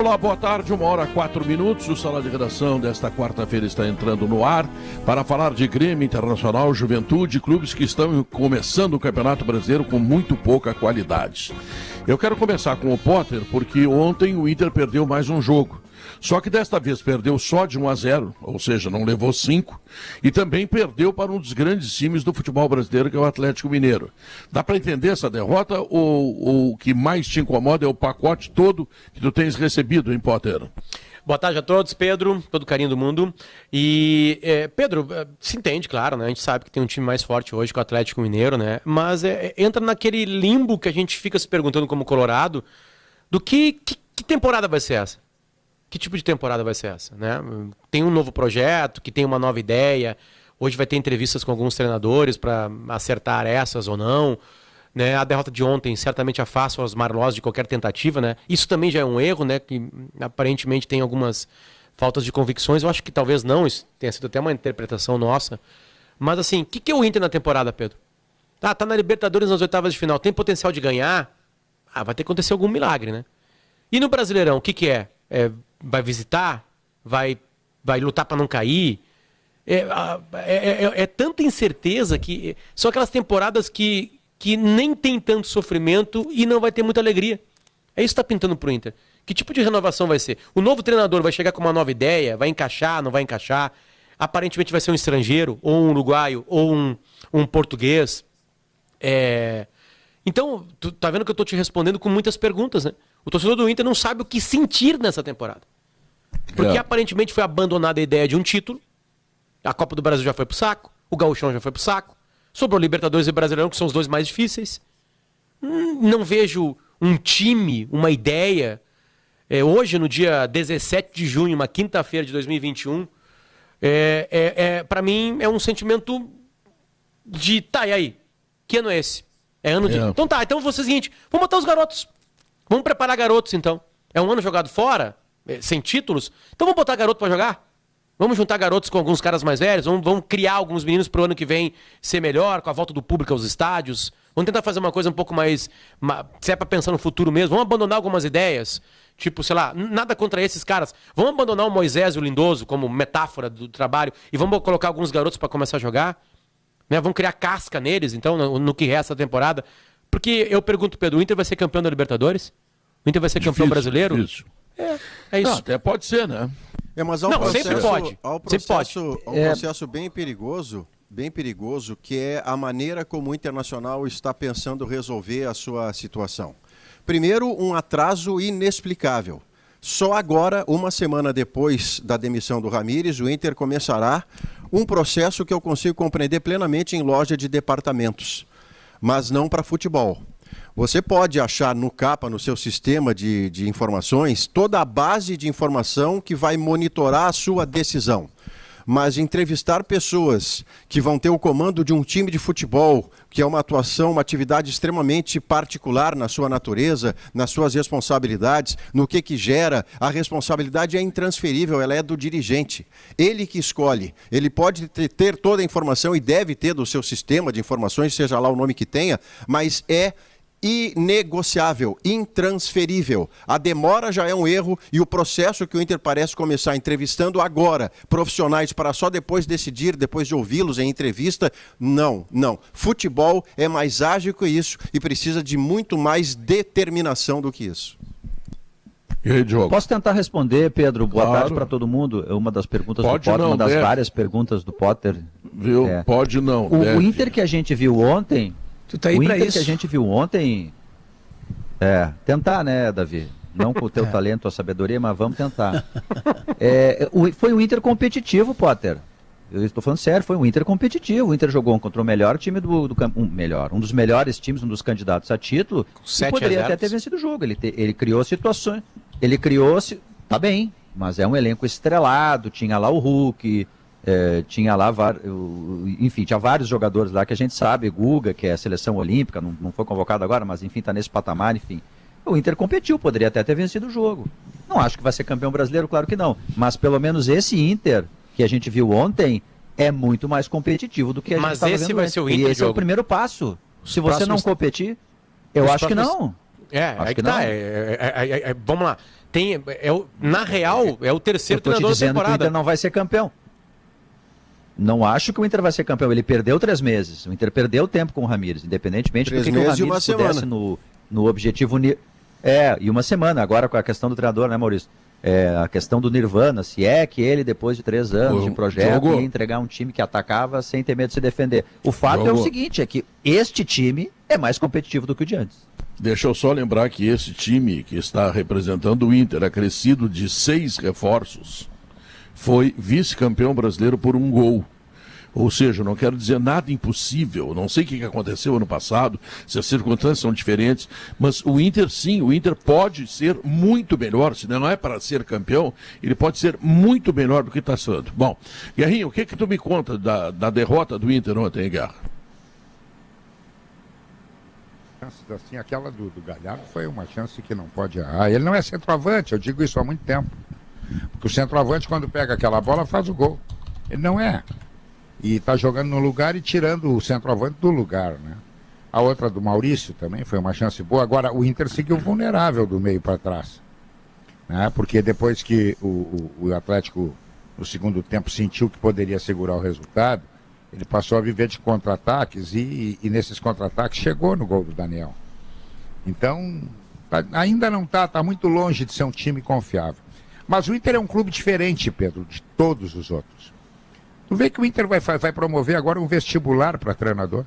Olá, boa tarde, 1h04. O Sala de Redação desta quarta-feira está entrando no ar para falar de Grêmio, Internacional, Juventude, clubes que estão começando o Campeonato Brasileiro com muito pouca qualidade. Eu quero começar com o Potter, porque ontem o Inter perdeu mais um jogo. Só que desta vez perdeu só de 1-0, ou seja, não levou 5, e também perdeu para um dos grandes times do futebol brasileiro, que é o Atlético Mineiro. Dá para entender essa derrota ou o que mais te incomoda é o pacote todo que tu tens recebido, hein, Potter? Boa tarde a todos, Pedro, todo carinho do mundo. E, Pedro, se entende, claro, né? A gente sabe que tem um time mais forte hoje que o Atlético Mineiro, né? Mas entra naquele limbo que a gente fica se perguntando como Colorado, do que temporada vai ser essa? Que tipo de temporada vai ser essa, né? Tem um novo projeto, que tem uma nova ideia. Hoje vai ter entrevistas com alguns treinadores para acertar essas ou não. Né? A derrota de ontem certamente afasta os Marlós de qualquer tentativa, né? Isso também já é um erro, né? Que aparentemente tem algumas faltas de convicções. Eu acho que talvez não, isso tenha sido até uma interpretação nossa. Mas assim, o que é o Inter na temporada, Pedro? Tá na Libertadores nas oitavas de final, tem potencial de ganhar? Vai ter que acontecer algum milagre, né? E no Brasileirão, o que é? Vai visitar? Vai lutar para não cair? É tanta incerteza que são aquelas temporadas que nem tem tanto sofrimento e não vai ter muita alegria. É isso que está pintando para o Inter. Que tipo de renovação vai ser? O novo treinador vai chegar com uma nova ideia? Vai encaixar, não vai encaixar? Aparentemente vai ser um estrangeiro, ou um uruguaio, ou um português. Então, tu tá vendo que eu estou te respondendo com muitas perguntas, né? O torcedor do Inter não sabe o que sentir nessa temporada. Porque aparentemente foi abandonada a ideia de um título. A Copa do Brasil já foi pro saco. O Gauchão já foi pro saco. Sobrou Libertadores e Brasileirão, que são os dois mais difíceis. Não vejo um time, uma ideia. Hoje, no dia 17 de junho, uma quinta-feira de 2021, para mim é um sentimento de, e aí? Que ano é esse? É ano de... Então então vou fazer o seguinte, vamos botar os garotos. Vamos preparar garotos, então. É um ano jogado fora, sem títulos. Então vamos botar garoto para jogar? Vamos juntar garotos com alguns caras mais velhos? Vamos criar alguns meninos para o ano que vem ser melhor, com a volta do público aos estádios? Vamos tentar fazer uma coisa um pouco mais... Se é para pensar no futuro mesmo, vamos abandonar algumas ideias. Tipo, sei lá, nada contra esses caras. Vamos abandonar o Moisés e o Lindoso como metáfora do trabalho e vamos colocar alguns garotos para começar a jogar? Né? Vamos criar casca neles, então, no que resta da temporada. Porque eu pergunto, Pedro, o Inter vai ser campeão da Libertadores? O Inter vai ser campeão brasileiro? Difícil. É isso. Não, até pode ser, né? Mas há um processo, sempre pode. Há um processo bem perigoso, que é a maneira como o Internacional está pensando resolver a sua situação. Primeiro, um atraso inexplicável. Só agora, uma semana depois da demissão do Ramírez, o Inter começará um processo que eu consigo compreender plenamente em loja de departamentos, mas não para futebol. Você pode achar no CAPA, no seu sistema de informações, toda a base de informação que vai monitorar a sua decisão. Mas entrevistar pessoas que vão ter o comando de um time de futebol, que é uma atuação, uma atividade extremamente particular na sua natureza, nas suas responsabilidades, no que gera, a responsabilidade é intransferível, ela é do dirigente. Ele que escolhe, ele pode ter toda a informação e deve ter do seu sistema de informações, seja lá o nome que tenha, mas é inegociável, intransferível. A demora já é um erro e o processo que o Inter parece começar entrevistando agora profissionais para só depois decidir, depois de ouvi-los em entrevista, não. Futebol é mais ágil que isso e precisa de muito mais determinação do que isso. E aí, Diogo? Posso tentar responder, Pedro? Boa tarde para todo mundo. É uma das perguntas do Potter, uma das várias perguntas do Potter. Viu? Pode não. O Inter que a gente viu ontem... Tu tá aí o pra Inter isso. que a gente viu ontem... tentar, né, Davi? Não com o teu talento, a sabedoria, mas vamos tentar. Foi um Inter competitivo, Potter. Eu estou falando sério, foi um Inter competitivo. O Inter jogou contra o melhor time do campo. Um dos melhores times, um dos candidatos a título. E poderia até ter vencido o jogo. Ele criou situações. Tá bem, mas é um elenco estrelado. Tinha lá o Hulk... tinha lá, enfim, tinha vários jogadores lá que a gente sabe, Guga, que é a seleção olímpica, não foi convocado agora, mas enfim, está nesse patamar, enfim. O Inter competiu, poderia até ter vencido o jogo. Não acho que vai ser campeão brasileiro, claro que não, mas pelo menos esse Inter que a gente viu ontem é muito mais competitivo do que a gente estava vendo. Mas esse vai ser o Inter, e esse é o primeiro passo. Se você não competir, eu acho que não. Acho que não. Vamos lá. Na real, é o terceiro treinador da temporada. Que o Inter não vai ser campeão. Não acho que o Inter vai ser campeão. Ele perdeu 3 meses. O Inter perdeu tempo com o Ramires, independentemente do que o Ramires pudesse no objetivo... e uma semana, agora com a questão do treinador, né, Maurício? A questão do Nirvana, se é que ele, depois de 3 anos de projeto, ia entregar um time que atacava sem ter medo de se defender. O fato é o seguinte, é que este time é mais competitivo do que o de antes. Deixa eu só lembrar que esse time que está representando o Inter, acrescido de 6 reforços, foi vice-campeão brasileiro por 1 gol. Ou seja, não quero dizer nada impossível, não sei o que aconteceu ano passado, se as circunstâncias são diferentes, mas o Inter sim, o Inter pode ser muito melhor, se não é para ser campeão, ele pode ser muito melhor do que está sendo. Bom, Guerrinho, o que tu me conta da derrota do Inter ontem, hein, Guerra? Assim, aquela do Galhardo foi uma chance que não pode errar. Ele não é centroavante, eu digo isso há muito tempo. Porque o centroavante, quando pega aquela bola, faz o gol. Ele não é. E está jogando no lugar e tirando o centroavante do lugar, né? A outra do Maurício também foi uma chance boa. Agora, o Inter seguiu vulnerável do meio para trás. Né? Porque depois que o Atlético, no segundo tempo, sentiu que poderia segurar o resultado, ele passou a viver de contra-ataques e nesses contra-ataques chegou no gol do Daniel. Então, ainda não está muito longe de ser um time confiável. Mas o Inter é um clube diferente, Pedro, de todos os outros. Tu vê que o Inter vai promover agora um vestibular para treinador.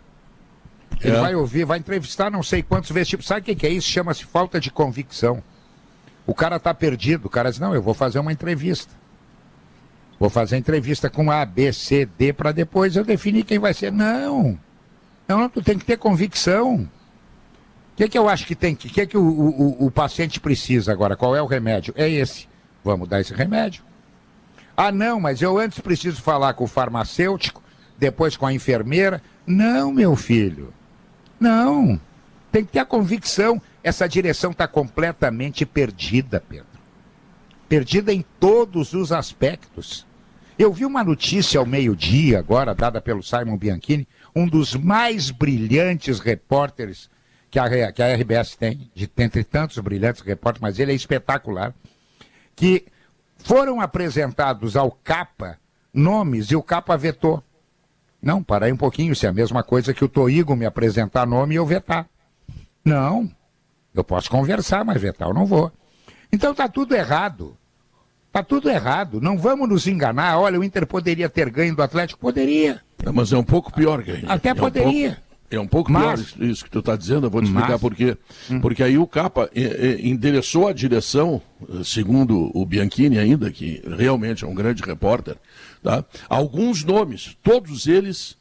Ele vai ouvir, vai entrevistar não sei quantos vestibulares. Sabe o que é isso? Chama-se falta de convicção. O cara está perdido. O cara diz, não, eu vou fazer uma entrevista. Vou fazer entrevista com A, B, C, D, para depois eu definir quem vai ser. Não, tu tem que ter convicção. O que eu acho que tem? O que o paciente precisa agora? Qual é o remédio? É esse. Vamos dar esse remédio. Ah, não, mas eu antes preciso falar com o farmacêutico, depois com a enfermeira. Não, meu filho. Não. Tem que ter a convicção. Essa direção está completamente perdida, Pedro. Perdida em todos os aspectos. Eu vi uma notícia ao meio-dia, agora, dada pelo Simon Bianchini, um dos mais brilhantes repórteres que a RBS tem, entre tantos brilhantes repórteres, mas ele é espetacular, que foram apresentados ao Capa nomes e o Capa vetou. Não, para aí um pouquinho, isso é a mesma coisa que o Toigo me apresentar nome e eu vetar. Não, eu posso conversar, mas vetar eu não vou. Então está tudo errado. Está tudo errado. Não vamos nos enganar. Olha, o Inter poderia ter ganho do Atlético? Poderia. Mas é um pouco pior, Guerrinho. Até poderia. É um pouco pior isso que tu está dizendo, eu vou te explicar por quê. Porque aí o Capa endereçou a direção, segundo o Bianchini ainda, que realmente é um grande repórter, tá? Alguns nomes, todos eles,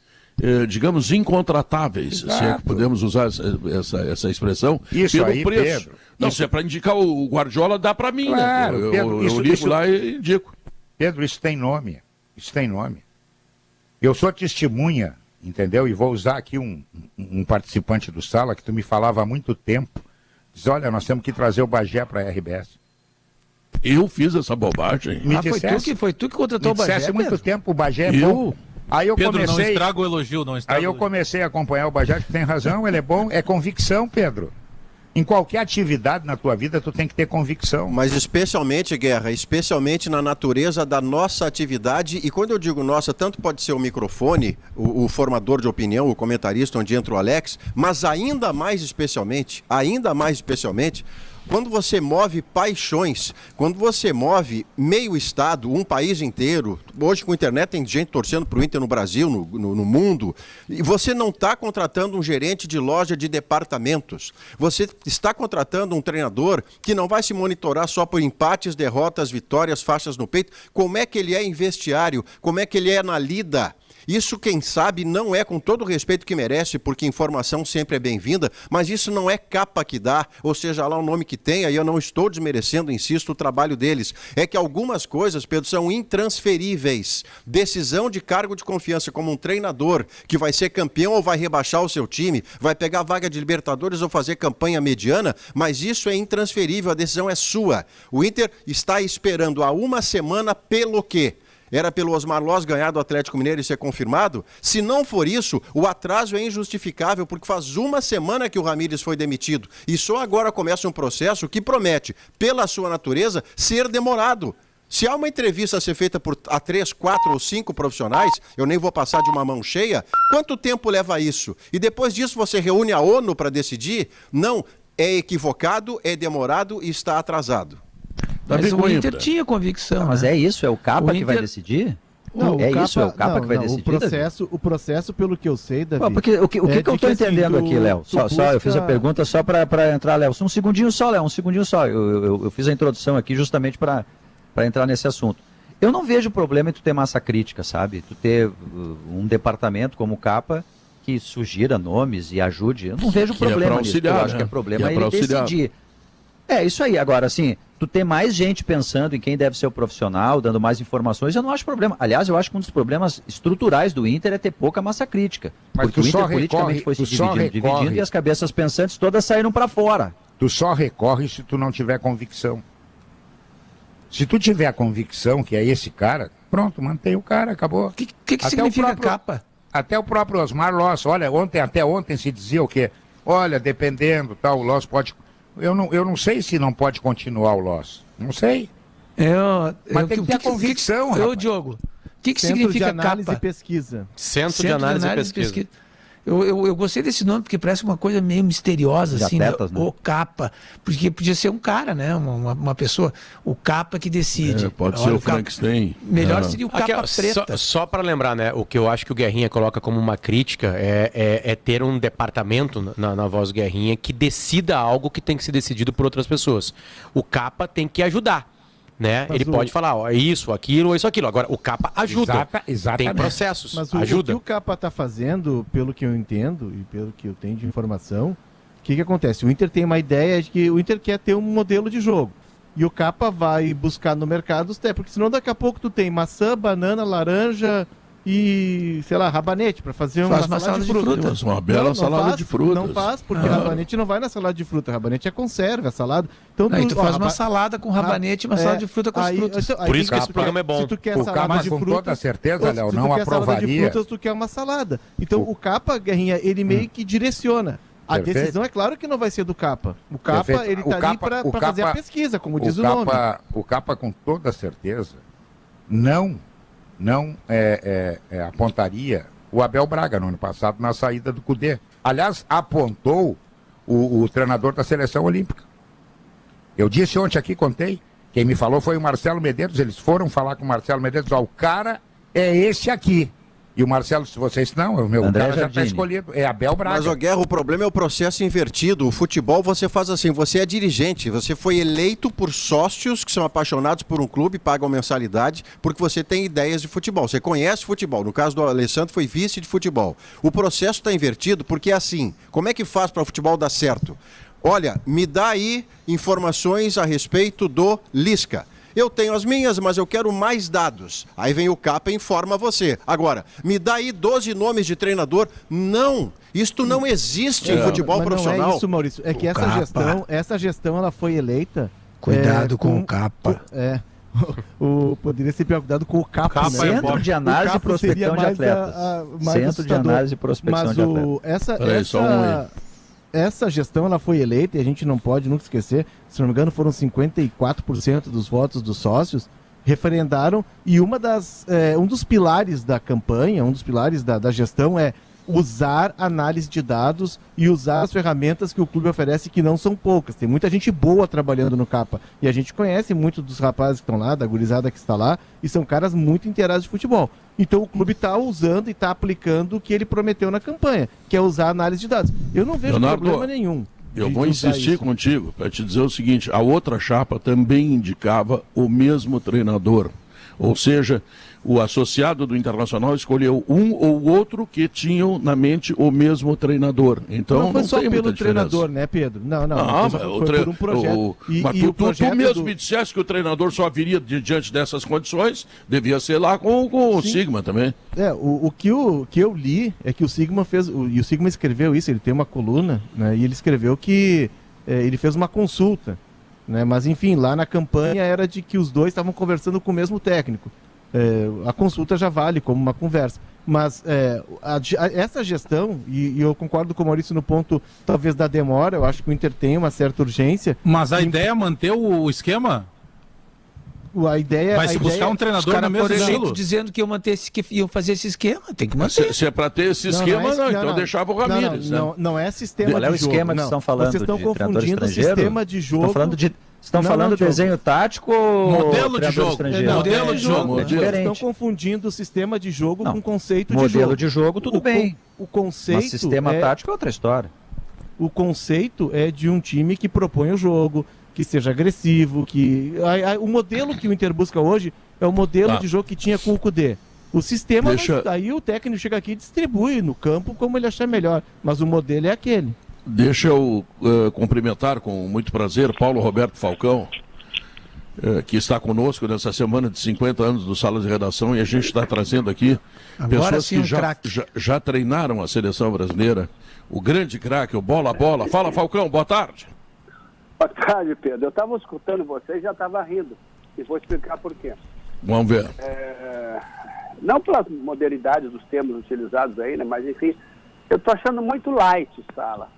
digamos, incontratáveis, se é que podemos usar essa expressão, isso pelo aí, preço. Pedro, Não, isso... se é para indicar o Guardiola, dá para mim, claro, né? Pedro, eu ligo lá e indico. Pedro, isso tem nome. Isso tem nome. Eu sou testemunha, entendeu? E vou usar aqui um participante do Sala que tu me falava há muito tempo. Diz, olha, nós temos que trazer o Bagé para a RBS. Eu fiz essa bobagem. Foi tu que contratou o Bagé, Pedro? Muito tempo, o Bagé é bom. Aí eu Pedro, comecei... não estraga o elogio, não estraga. Aí eu comecei a acompanhar o Bagé, que tem razão, ele é bom, é convicção, Pedro. Em qualquer atividade na tua vida, tu tem que ter convicção. Mas especialmente, Guerra, especialmente na natureza da nossa atividade, e quando eu digo nossa, tanto pode ser o microfone, o formador de opinião, o comentarista, onde entra o Alex, mas ainda mais especialmente, quando você move paixões, quando você move meio estado, um país inteiro, hoje com a internet tem gente torcendo para o Inter no Brasil, no mundo, e você não está contratando um gerente de loja de departamentos, você está contratando um treinador que não vai se monitorar só por empates, derrotas, vitórias, faixas no peito, como é que ele é em vestiário, como é que ele é na lida. Isso, quem sabe, não é com todo o respeito que merece, porque informação sempre é bem-vinda, mas isso não é Capa que dá, ou seja lá o nome que tenha, e eu não estou desmerecendo, insisto, o trabalho deles. É que algumas coisas, Pedro, são intransferíveis. Decisão de cargo de confiança como um treinador que vai ser campeão ou vai rebaixar o seu time, vai pegar a vaga de Libertadores ou fazer campanha mediana, mas isso é intransferível, a decisão é sua. O Inter está esperando há uma semana pelo quê? Era pelo Osmar Loz ganhar do Atlético Mineiro e ser confirmado? Se não for isso, o atraso é injustificável, porque faz uma semana que o Ramírez foi demitido. E só agora começa um processo que promete, pela sua natureza, ser demorado. Se há uma entrevista a ser feita por 3, 4 ou 5 profissionais, eu nem vou passar de uma mão cheia, quanto tempo leva isso? E depois disso você reúne a ONU para decidir? Não, é equivocado, é demorado e está atrasado. Mas o Inter tinha convicção. Mas é isso, é o Capa que vai decidir? Não, é isso, é o Capa que vai decidir? O processo, pelo que eu sei, Davi... Porque, o que eu estou entendendo aqui, Léo? Eu fiz a pergunta só para entrar, Léo. Um segundinho só, Léo, um segundinho só. Eu fiz a introdução aqui justamente para entrar nesse assunto. Eu não vejo problema em tu ter massa crítica, sabe? Tu ter um departamento como o Capa que sugira nomes e ajude. Eu não vejo problema nisso. Eu acho que é problema ele decidir. É isso aí. Agora, assim, tu ter mais gente pensando em quem deve ser o profissional, dando mais informações, eu não acho problema. Aliás, eu acho que um dos problemas estruturais do Inter é ter pouca massa crítica. Mas porque o Inter politicamente foi se dividindo e as cabeças pensantes todas saíram para fora. Tu só recorre se tu não tiver convicção. Se tu tiver a convicção que é esse cara, pronto, mantém o cara, acabou. O que significa Capa? Até o próprio Osmar Loss, olha, até ontem se dizia o quê? Olha, dependendo, tal, o Loss pode... Eu não sei se não pode continuar o Loss. Não sei. Mas tem que ter convicção, rapaz. Diogo, o que significa Centro de Análise Capa? E Pesquisa. Centro de Análise e Pesquisa. Eu gostei desse nome porque parece uma coisa meio misteriosa, de assim, atletas, né? O Capa, porque podia ser um cara, né? Uma pessoa, o Capa que decide. Pode ser o Frankenstein. Melhor seria o Capa preta. Só para lembrar, né? O que eu acho que o Guerrinha coloca como uma crítica é ter um departamento na Voz do Guerrinha que decida algo que tem que ser decidido por outras pessoas. O Capa tem que ajudar. Né? Ele pode falar, ó, isso, aquilo, ou isso, aquilo. Agora, o Capa ajuda. Exatamente. Tem processos. Mas ajuda. O que o Capa está fazendo, pelo que eu entendo e pelo que eu tenho de informação, o que acontece? O Inter tem uma ideia de que o Inter quer ter um modelo de jogo. E o Capa vai buscar no mercado os porque senão daqui a pouco tu tem maçã, banana, laranja e, sei lá, rabanete para fazer uma salada de fruta. Uma bela salada de frutas. Não faz, porque rabanete não vai na salada de fruta. Rabanete é conserva, é salada. Então tu faz uma salada com rabanete e uma salada de fruta com as frutas. Por isso que esse programa é bom. Se tu quer o salada Capa, de com frutas, toda certeza, Léo, não aprovaria. aprovaria. De frutas, tu quer uma salada. Então o Capa, Guerrinha, ele meio que direciona. A decisão é claro que não vai ser do Capa. O Capa, ele está ali para fazer a pesquisa, como diz o nome. O Capa, com toda certeza, não apontaria o Abel Braga no ano passado na saída do Cudê. Aliás, apontou o treinador da seleção olímpica. Eu disse ontem aqui, contei, quem me falou foi o Marcelo Medeiros, eles foram falar com o Marcelo Medeiros, ó, o cara é esse aqui. E o Marcelo, se vocês não, o meu cara já está escolhido, é Abel Braga. Mas, Guerra, o problema é o processo invertido. O futebol você faz assim, você é dirigente, você foi eleito por sócios que são apaixonados por um clube, pagam mensalidade, porque você tem ideias de futebol, você conhece futebol. No caso do Alessandro, foi vice de futebol. O processo está invertido porque é assim, como é que faz para o futebol dar certo? Olha, me dá aí informações a respeito do Lisca. Eu tenho as minhas, mas eu quero mais dados. Aí vem o Capa e informa você. Agora, me dá aí 12 nomes de treinador. Não, isto não existe em futebol profissional. Não é isso, Maurício. É que essa gestão ela foi eleita... Cuidado com o Capa. Poderia ser pior, cuidado com o Capa. Centro de Análise e Prospecção de Atletas. Centro de Análise e Prospecção de Atletas. Essa gestão ela foi eleita e a gente não pode nunca esquecer, se não me engano foram 54% dos votos dos sócios referendaram e um dos pilares da campanha, um dos pilares da gestão é usar análise de dados e usar as ferramentas que o clube oferece, que não são poucas. Tem muita gente boa trabalhando no Capa. E a gente conhece muitos dos rapazes que estão lá, da gurizada que está lá, e são caras muito inteirados de futebol. Então o clube está usando e está aplicando o que ele prometeu na campanha, que é usar análise de dados. Eu não vejo problema nenhum. Eu vou insistir contigo para te dizer o seguinte, a outra chapa também indicava o mesmo treinador. Ou seja, o associado do Internacional escolheu um ou outro que tinham na mente o mesmo treinador. Então não foi só tem pelo muita treinador, né, Pedro? Não, foi por um projeto. Mas tu mesmo me disseste que o treinador só viria diante dessas condições, devia ser lá com o Sigma também. O que eu li é que o Sigma fez, e o Sigma escreveu isso, ele tem uma coluna, né, e ele escreveu que ele fez uma consulta, né, mas enfim, lá na campanha era de que os dois estavam conversando com o mesmo técnico. a consulta já vale como uma conversa. Mas essa gestão, e eu concordo com o Maurício no ponto talvez da demora, eu acho que o Inter tem uma certa urgência. Mas a ideia é manter o esquema? A ideia, vai se buscar um treinador no mesmo estilo? Dizendo que iam fazer esse esquema, tem que manter. Se é para ter esse esquema, então deixava o Ramírez. Não é sistema de jogo. Qual é o esquema que estão falando? Vocês estão confundindo o sistema de jogo. Estão falando desenho tático ou modelo de jogo? Modelo de jogo. Diferente. Estão confundindo o sistema de jogo com o conceito modelo de jogo. Modelo de jogo, tudo bem. O conceito. Mas sistema tático é outra história. O conceito é de um time que propõe o jogo, que seja agressivo, que o modelo que o Inter busca hoje é o modelo de jogo que tinha com o Kudê. O sistema, aí o técnico chega aqui e distribui no campo como ele achar melhor, mas o modelo é aquele. Deixa eu cumprimentar com muito prazer Paulo Roberto Falcão, que está conosco nessa semana de 50 anos do Sala de Redação, e a gente está trazendo aqui pessoas que já treinaram a seleção brasileira. O grande craque, o Bola. Fala, Falcão, boa tarde. Boa tarde, Pedro. Eu estava escutando você e já estava rindo. E vou explicar por quê. Vamos ver. Não pelas modernidades dos termos utilizados aí, né? Mas, enfim, eu estou achando muito light, Sala.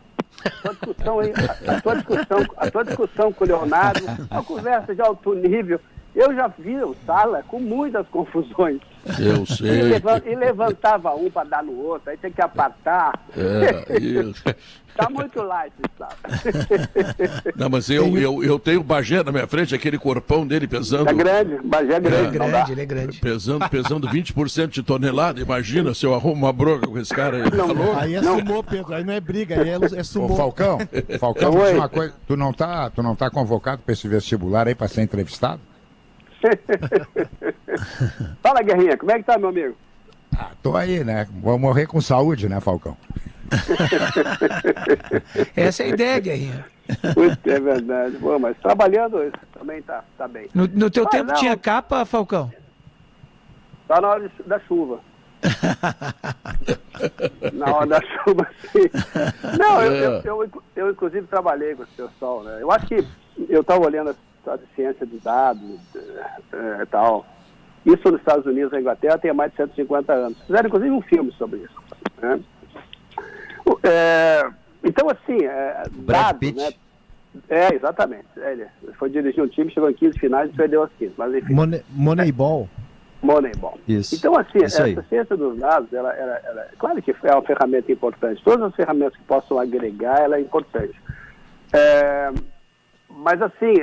A tua discussão com o Leonardo, uma conversa de alto nível. Eu já vi o Sala com muitas confusões. Eu sei. E levantava um para dar no outro, aí tem que apartar. Isso. Tá muito light, Sala. Não, mas eu tenho o Bagé na minha frente, aquele corpão dele pesando. É grande, Bagé é grande. Ele é grande. Pesando 20% de tonelada, imagina se eu arrumo uma bronca com esse cara aí. Aí é sumô, Pedro, aí não é briga, aí é sumô. Ô, Falcão, diz uma coisa, tu não tá convocado para esse vestibular aí para ser entrevistado? Fala, Guerrinha, como é que tá, meu amigo? Tô aí, né? Vou morrer com saúde, né, Falcão? Essa é a ideia, Guerrinha. É verdade. Bom, mas trabalhando também tá bem. No teu tempo tinha capa, Falcão? Tá na hora da chuva. Na hora da chuva, sim. Não, eu inclusive trabalhei com esse pessoal, né? Eu acho que eu estava olhando a ciência de dados e tal. Isso nos Estados Unidos, na Inglaterra, tem mais de 150 anos. Fizeram, inclusive, um filme sobre isso. Né? Então, assim, dados, né? Exatamente. Ele foi dirigir um time, chegou em 15 finais e perdeu as 15. Mas, enfim. Moneyball. Isso. Então, assim, essa ciência dos dados, ela claro que é uma ferramenta importante. Todas as ferramentas que possam agregar, ela é importante. Mas, assim,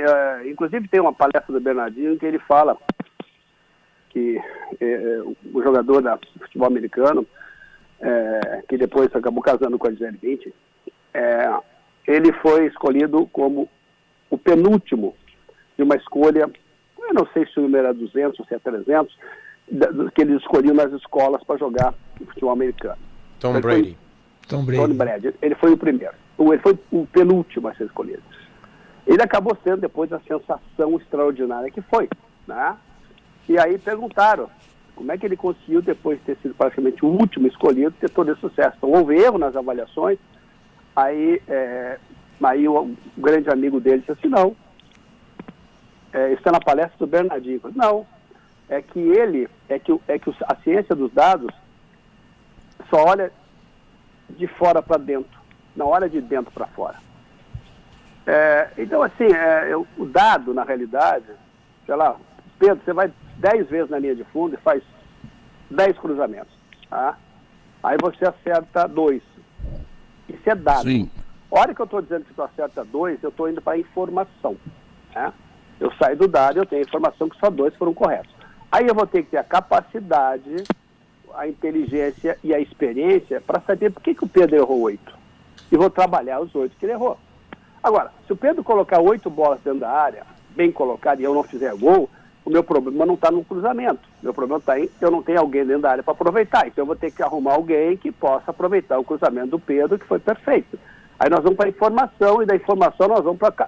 inclusive tem uma palestra do Bernardinho em que ele fala que o jogador da futebol americano, que depois acabou casando com a Gisele Bündchen, ele foi escolhido como o penúltimo de uma escolha, eu não sei se o número era 200 ou se é 300, que eles escolhiam nas escolas para jogar futebol americano. Tom Brady. Ele foi o primeiro. Ele foi o penúltimo a ser escolhido. Ele acabou sendo depois a sensação extraordinária que foi, né? E aí perguntaram como é que ele conseguiu, depois de ter sido praticamente o último escolhido, ter todo esse sucesso. Então houve erro nas avaliações, aí o grande amigo dele disse assim, não, isso é na palestra do Bernardinho. Não, é que a ciência dos dados só olha de fora para dentro, não olha de dentro para fora. Então, assim, o dado, na realidade, sei lá, Pedro, você vai 10 vezes na linha de fundo e faz 10 cruzamentos, tá? Aí você acerta 2. Isso é dado. Sim. A hora que eu estou dizendo que tu acerta 2, eu estou indo para a informação, né? Eu saio do dado e eu tenho a informação que só 2 foram corretos. Aí eu vou ter que ter a capacidade, a inteligência e a experiência para saber por que o Pedro errou 8. E vou trabalhar os 8 que ele errou. Agora, se o Pedro colocar 8 bolas dentro da área, bem colocado, e eu não fizer gol, o meu problema não está no cruzamento. O meu problema está em eu não tenho alguém dentro da área para aproveitar. Então eu vou ter que arrumar alguém que possa aproveitar o cruzamento do Pedro, que foi perfeito. Aí nós vamos para a informação, e da informação nós vamos para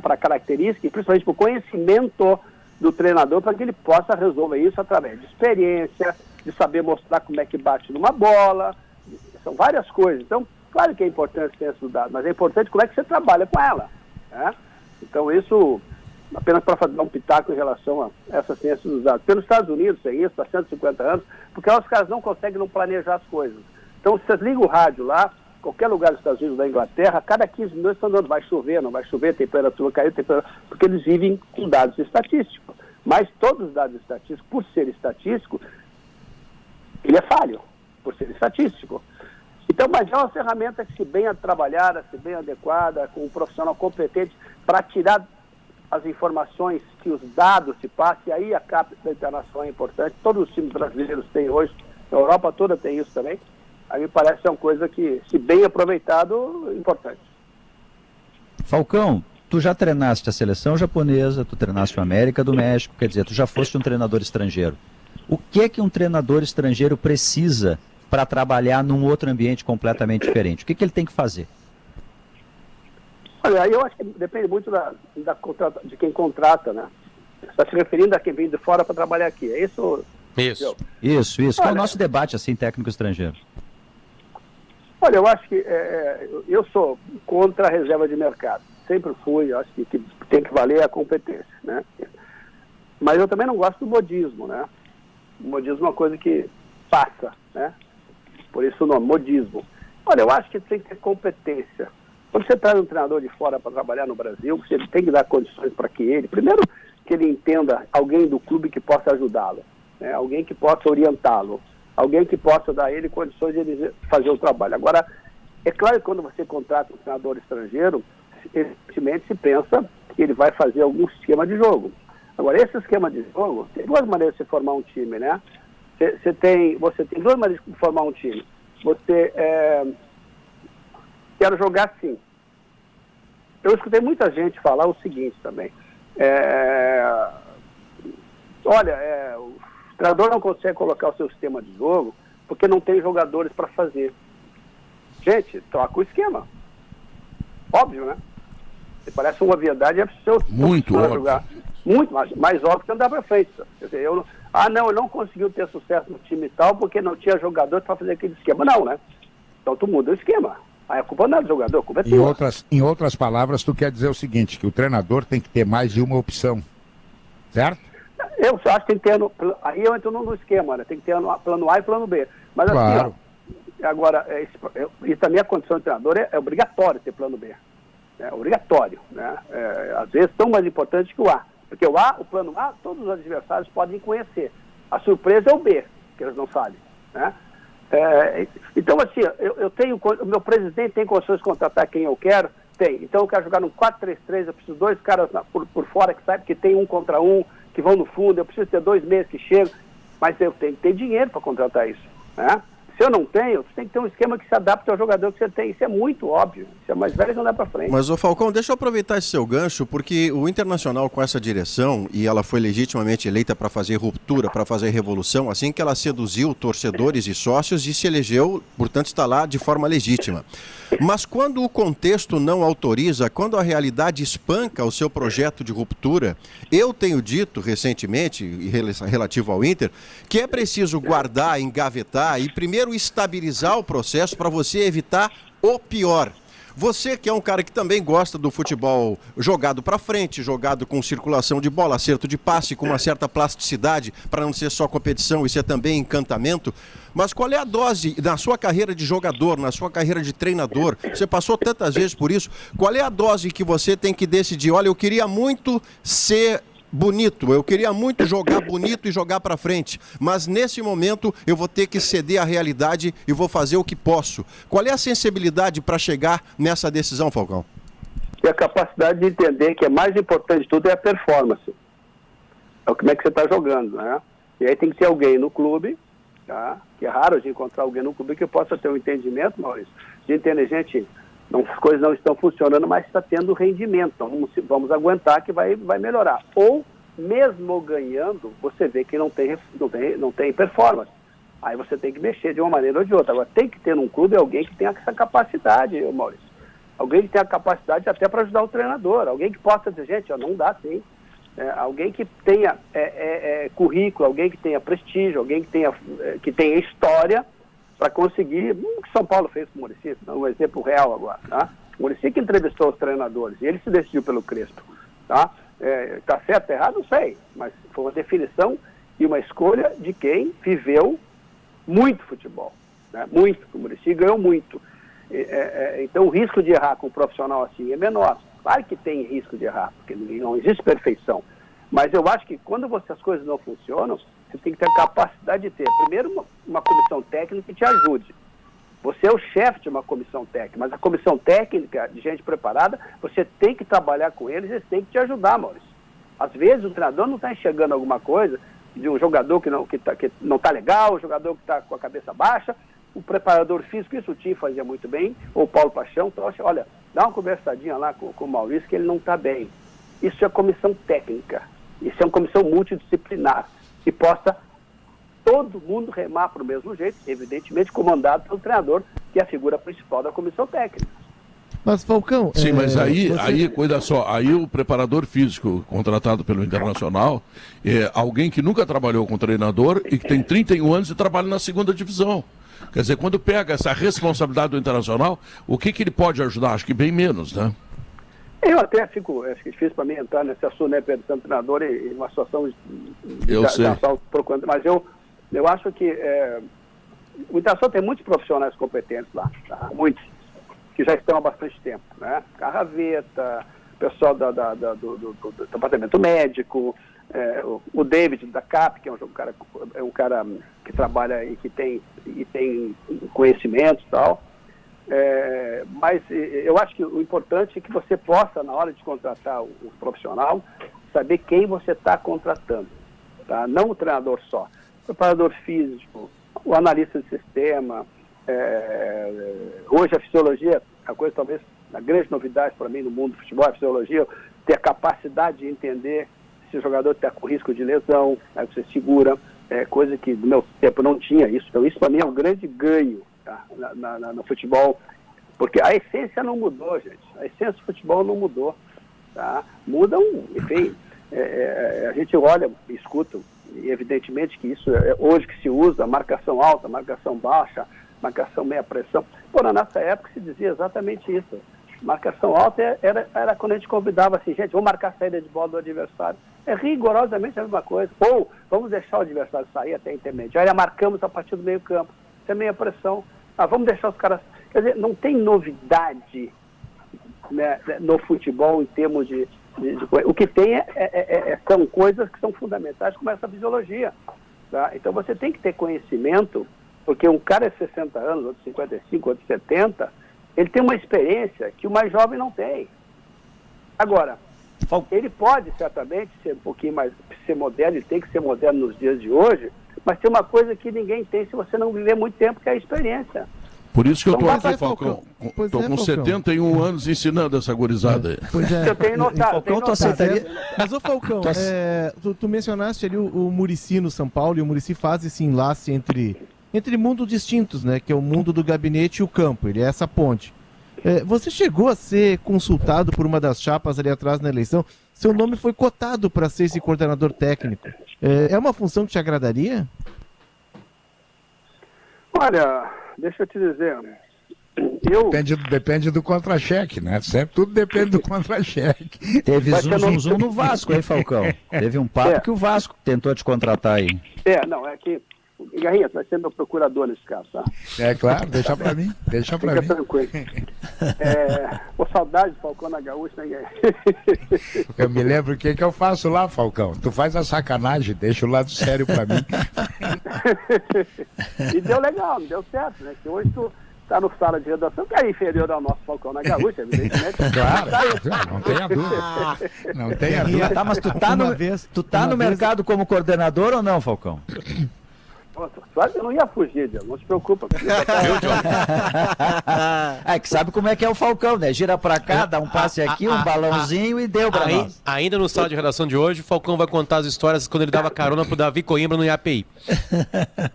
a característica, e principalmente para o conhecimento do treinador, para que ele possa resolver isso através de experiência, de saber mostrar como é que bate numa bola. São várias coisas. Então, claro que é importante ter estudado, mas é importante como é que você trabalha com ela, né? Então isso apenas para dar um pitaco em relação a essa ciência dos dados. Pelos Estados Unidos tem isso, há 150 anos, porque lá os caras não conseguem não planejar as coisas. Então, se vocês ligam o rádio lá, qualquer lugar dos Estados Unidos, da Inglaterra, a cada 15 minutos estão dando, vai chover, não vai chover, temperatura caiu, porque eles vivem com dados estatísticos. Mas todos os dados estatísticos, por ser estatístico, ele é falho, por ser estatístico. Então, mas é uma ferramenta que, se bem trabalhada, se bem adequada, com um profissional competente, para tirar as informações que os dados se passam, e aí a cápsula internacional é importante, todos os times brasileiros têm hoje, a Europa toda tem isso também. Aí me parece ser uma coisa que, se bem aproveitado, é importante. Falcão, tu já treinaste a seleção japonesa, tu treinaste o América do México, quer dizer, tu já foste um treinador estrangeiro. O que é que um treinador estrangeiro precisa para trabalhar num outro ambiente completamente diferente? O que ele tem que fazer? Olha, aí eu acho que depende muito de quem contrata, né? Você está se referindo a quem vem de fora para trabalhar aqui, é isso? Isso. Qual é o nosso debate, assim, técnico estrangeiro? Olha, eu acho que eu sou contra a reserva de mercado. Sempre fui, acho que tem que valer a competência, né? Mas eu também não gosto do modismo, né? O modismo é uma coisa que passa, né? Por isso o nome, modismo. Olha, eu acho que tem que ter competência. Quando você traz um treinador de fora para trabalhar no Brasil, você tem que dar condições para que ele, primeiro, que ele entenda alguém do clube que possa ajudá-lo, né? Alguém que possa orientá-lo, alguém que possa dar a ele condições de ele fazer o trabalho. Agora, é claro que quando você contrata um treinador estrangeiro, evidentemente se pensa que ele vai fazer algum esquema de jogo. Agora, esse esquema de jogo, tem duas maneiras de se formar um time, né? Você tem duas maneiras de formar um time. Você quer jogar assim. Eu escutei muita gente falar o seguinte também. O treinador não consegue colocar o seu sistema de jogo porque não tem jogadores para fazer. Gente, troca o esquema. Óbvio, né? Parece uma verdade, é preciso muito óbvio. Jogar. Muito mais óbvio que andar para frente. Quer dizer, ele não conseguiu ter sucesso no time e tal porque não tinha jogador para fazer aquele esquema. Não, né? Então tu muda o esquema. Aí a culpa não é do jogador, a culpa é tua. Em outras palavras, tu quer dizer o seguinte, que o treinador tem que ter mais de uma opção, certo? Eu só acho que tem que ter, aí eu entro no esquema, né? Tem que ter plano A e plano B. Mas claro. Assim, agora, e também a condição do treinador é obrigatório ter plano B. É obrigatório, né? Às vezes tão mais importante que o A. Porque o plano A, todos os adversários podem conhecer. A surpresa é o B, que eles não sabem, né? Então, assim, o meu presidente tem condições de contratar quem eu quero? Tem. Então eu quero jogar num 4-3-3, eu preciso 2 caras por fora que saibam que tem 1 contra 1, que vão no fundo, eu preciso ter 2 meses que chegam, mas eu tenho que ter dinheiro para contratar isso, né? Se eu não tenho, você tem que ter um esquema que se adapte ao jogador que você tem. Isso é muito óbvio. Isso é mais velho que não dá para frente. Mas, ô Falcão, deixa eu aproveitar esse seu gancho, porque o Internacional, com essa direção, e ela foi legitimamente eleita para fazer ruptura, para fazer revolução, assim que ela seduziu torcedores e sócios e se elegeu, portanto, está lá de forma legítima. Mas quando o contexto não autoriza, quando a realidade espanca o seu projeto de ruptura, eu tenho dito recentemente, relativo ao Inter, que é preciso guardar, engavetar e primeiro estabilizar o processo para você evitar o pior. Você que é um cara que também gosta do futebol jogado para frente, jogado com circulação de bola, acerto de passe, com uma certa plasticidade, para não ser só competição e ser também encantamento. Mas qual é a dose na sua carreira de jogador, na sua carreira de treinador? Você passou tantas vezes por isso. Qual é a dose que você tem que decidir? Olha, eu queria muito ser bonito, eu queria muito jogar bonito e jogar para frente, mas nesse momento eu vou ter que ceder à realidade e vou fazer o que posso. Qual é a sensibilidade para chegar nessa decisão, Falcão? E a capacidade de entender que é mais importante de tudo é a performance. É como é que você está jogando, né? E aí tem que ter alguém no clube, tá? Que é raro de encontrar alguém no clube que possa ter um entendimento, Maurício, de entender, gente, as coisas não estão funcionando, mas está tendo rendimento. Então vamos aguentar que vai melhorar. Ou, mesmo ganhando, você vê que não tem performance. Aí você tem que mexer de uma maneira ou de outra. Agora, tem que ter num clube alguém que tenha essa capacidade, Maurício. Alguém que tenha a capacidade até para ajudar o treinador. Alguém que possa dizer, gente, não dá sim. Alguém que tenha currículo, alguém que tenha prestígio, alguém que tenha história, para conseguir, o que São Paulo fez com o Muricy, um exemplo real agora, tá? O Muricy que entrevistou os treinadores, e ele se decidiu pelo Crespo, tá? Está certo, errado, não sei, mas foi uma definição e uma escolha de quem viveu muito futebol, né? Muito, o Muricy ganhou muito. Então o risco de errar com um profissional assim é menor. Claro que tem risco de errar, porque não existe perfeição. Mas eu acho que quando as coisas não funcionam, você tem que ter a capacidade de ter, primeiro, uma comissão técnica que te ajude. Você é o chefe de uma comissão técnica, mas a comissão técnica, de gente preparada, você tem que trabalhar com eles têm que te ajudar, Maurício. Às vezes o treinador não está enxergando alguma coisa de um jogador que não está legal, o jogador que está com a cabeça baixa, o preparador físico, isso o Tim fazia muito bem, ou o Paulo Paixão, então, olha, dá uma conversadinha lá com o Maurício que ele não está bem. Isso é comissão técnica, isso é uma comissão multidisciplinar, que possa todo mundo remar para o mesmo jeito, evidentemente comandado pelo treinador, que é a figura principal da comissão técnica. Mas, Falcão... Sim, mas aí, cuida só, aí o preparador físico contratado pelo Internacional é alguém que nunca trabalhou com treinador e que tem 31 anos e trabalha na segunda divisão. Quer dizer, quando pega essa responsabilidade do Internacional, o que ele pode ajudar? Acho que bem menos, né? Eu até fico difícil para mim entrar nesse assunto, né, Pedro, sendo treinador e uma situação procurando, mas eu acho que o Internacional tem muitos profissionais competentes lá, tá? Muitos, que já estão há bastante tempo, né? Carraveta, pessoal do departamento médico, o David da CAP, que é um cara que trabalha e que tem conhecimento e tal. Mas eu acho que o importante é que você possa, na hora de contratar o profissional, saber quem você está contratando, tá? Não o treinador só. O preparador físico, o analista de sistema. Hoje a fisiologia, a coisa talvez, a grande novidade para mim no mundo do futebol, a fisiologia, ter a capacidade de entender se o jogador está com risco de lesão, aí você segura, coisa que no meu tempo não tinha isso. Então isso para mim é um grande ganho, tá? No futebol, porque a essência não mudou, gente. A essência do futebol não mudou, tá? Mudam, enfim, a gente olha e escuta, e evidentemente que isso hoje que se usa, marcação alta, marcação baixa, marcação meia pressão. Pô, na nossa época se dizia exatamente isso. Marcação alta era quando a gente convidava assim, gente, vamos marcar a saída de bola do adversário. É rigorosamente a mesma coisa. Ou vamos deixar o adversário sair até a intermediária, marcamos a partir do meio campo. Isso é meia pressão. Vamos deixar os caras... Quer dizer, não tem novidade, né, no futebol em termos de o que tem são coisas que são fundamentais, como essa fisiologia. Tá? Então você tem que ter conhecimento, porque um cara de 60 anos, outro de 55, outro de 70, ele tem uma experiência que o mais jovem não tem. Agora, ele pode certamente ser um pouquinho mais, ser moderno, ele tem que ser moderno nos dias de hoje, mas tem uma coisa que ninguém tem se você não viver muito tempo, que é a experiência. Por isso que eu estou aqui, Falcão. Estou com 71 anos ensinando essa gurizada aí. Pois é. Eu tenho notado. Falcão, tu aceitaria? Mas, ô Falcão, tu mencionaste ali o Muricy no São Paulo, e o Muricy faz esse enlace entre mundos distintos, né? Que é o mundo do gabinete e o campo. Ele é essa ponte. Você chegou a ser consultado por uma das chapas ali atrás na eleição? Seu nome foi cotado para ser esse coordenador técnico. É uma função que te agradaria? Olha, deixa eu te dizer. Depende do contra-cheque, né? Sempre tudo depende do contra-cheque. Teve zum no Vasco, hein, Falcão? Teve um papo que o Vasco tentou te contratar aí. É que... Garrinha, vai ser meu procurador nesse caso, tá? Claro, deixa pra mim. Deixa pra mim. Tranquilo. Por saudade do Falcão na Gaúcha, né, Garrinha? Eu me lembro o que eu faço lá, Falcão. Tu faz a sacanagem, deixa o lado sério pra mim. E deu legal, não deu certo, né? Que hoje tu tá no sala de redação, que é inferior ao nosso Falcão na Gaúcha, evidentemente. Claro, não tenha dúvida. Não tenha dúvida. Tá, mas tu tá no mercado como coordenador ou não, Falcão? Claro que eu não ia fugir, Diego, não se preocupa. Que sabe como é que é o Falcão, né? Gira pra cá, dá um passe aqui, um balãozinho e deu pra nós. Ainda no sala de redação de hoje, o Falcão vai contar as histórias quando ele dava carona pro Davi Coimbra no IAPI.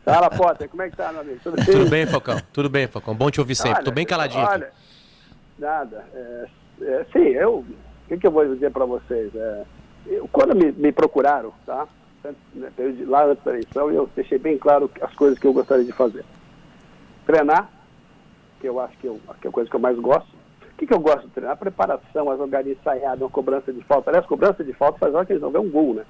Fala, Potter, como é que tá, meu amigo? Tudo bem, Falcão? Tudo bem, Falcão. Bom te ouvir sempre. Tô bem caladinho aqui. Nada. Sim, o que eu vou dizer pra vocês? Quando me procuraram, tá? Lá antes da eleição, eu deixei bem claro as coisas que eu gostaria de fazer. Treinar, que eu acho que é a coisa que eu mais gosto, que eu gosto do treino? A preparação, a jogada ensaiada, uma cobrança de falta. Aliás, cobrança de falta faz hora que eles não vê um gol, né?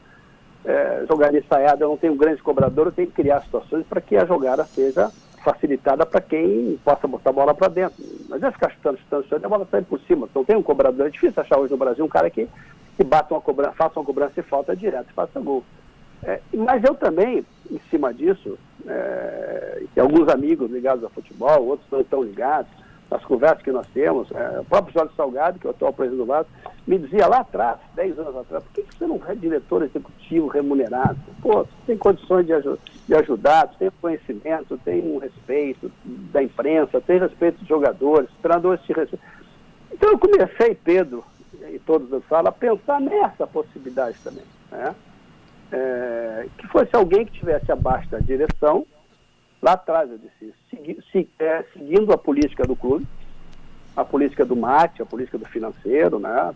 Jogada ensaiada, eu não tenho um grande cobrador, eu tenho que criar situações para que a jogada seja facilitada para quem possa botar a bola para dentro. Mas é ficar chutando, a bola sai por cima. Não tem um cobrador, é difícil achar hoje no Brasil um cara que bata uma cobrança, faça uma cobrança de falta direto e faça gol. Mas eu também, em cima disso, e alguns amigos ligados ao futebol, outros não estão ligados, nas conversas que nós temos, o próprio Jorge Salgado, que é o atual presidente do Vasco, me dizia lá atrás, 10 anos atrás, por que você não é diretor executivo remunerado? Pô, você tem condições de ajudar, você tem conhecimento, tem um respeito da imprensa, tem respeito dos jogadores, os treinadores te respeitam. Então eu comecei, Pedro, e todos da sala, a pensar nessa possibilidade também, né? Que fosse alguém que estivesse abaixo da direção. Lá atrás eu disse isso, seguindo a política do clube, a política do marketing, a política do financeiro, né?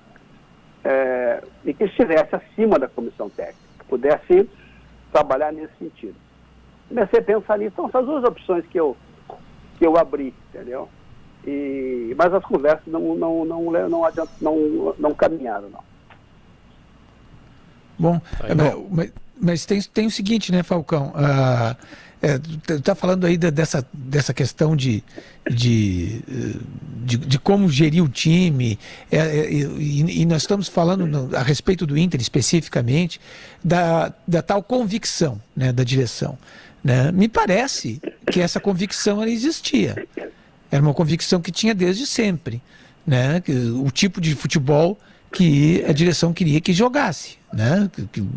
E que estivesse acima da comissão técnica, que pudesse trabalhar nesse sentido. Comecei a pensar nisso, são essas duas opções que eu abri, entendeu? Mas as conversas não caminharam, não. Bom, mas tem o seguinte, né, Falcão? Está falando aí dessa questão de como gerir o time, e nós estamos falando a respeito do Inter especificamente, da tal convicção, né, da direção. Né? Me parece que essa convicção ela existia. Era uma convicção que tinha desde sempre. Né? O tipo de futebol que a direção queria que jogasse, né?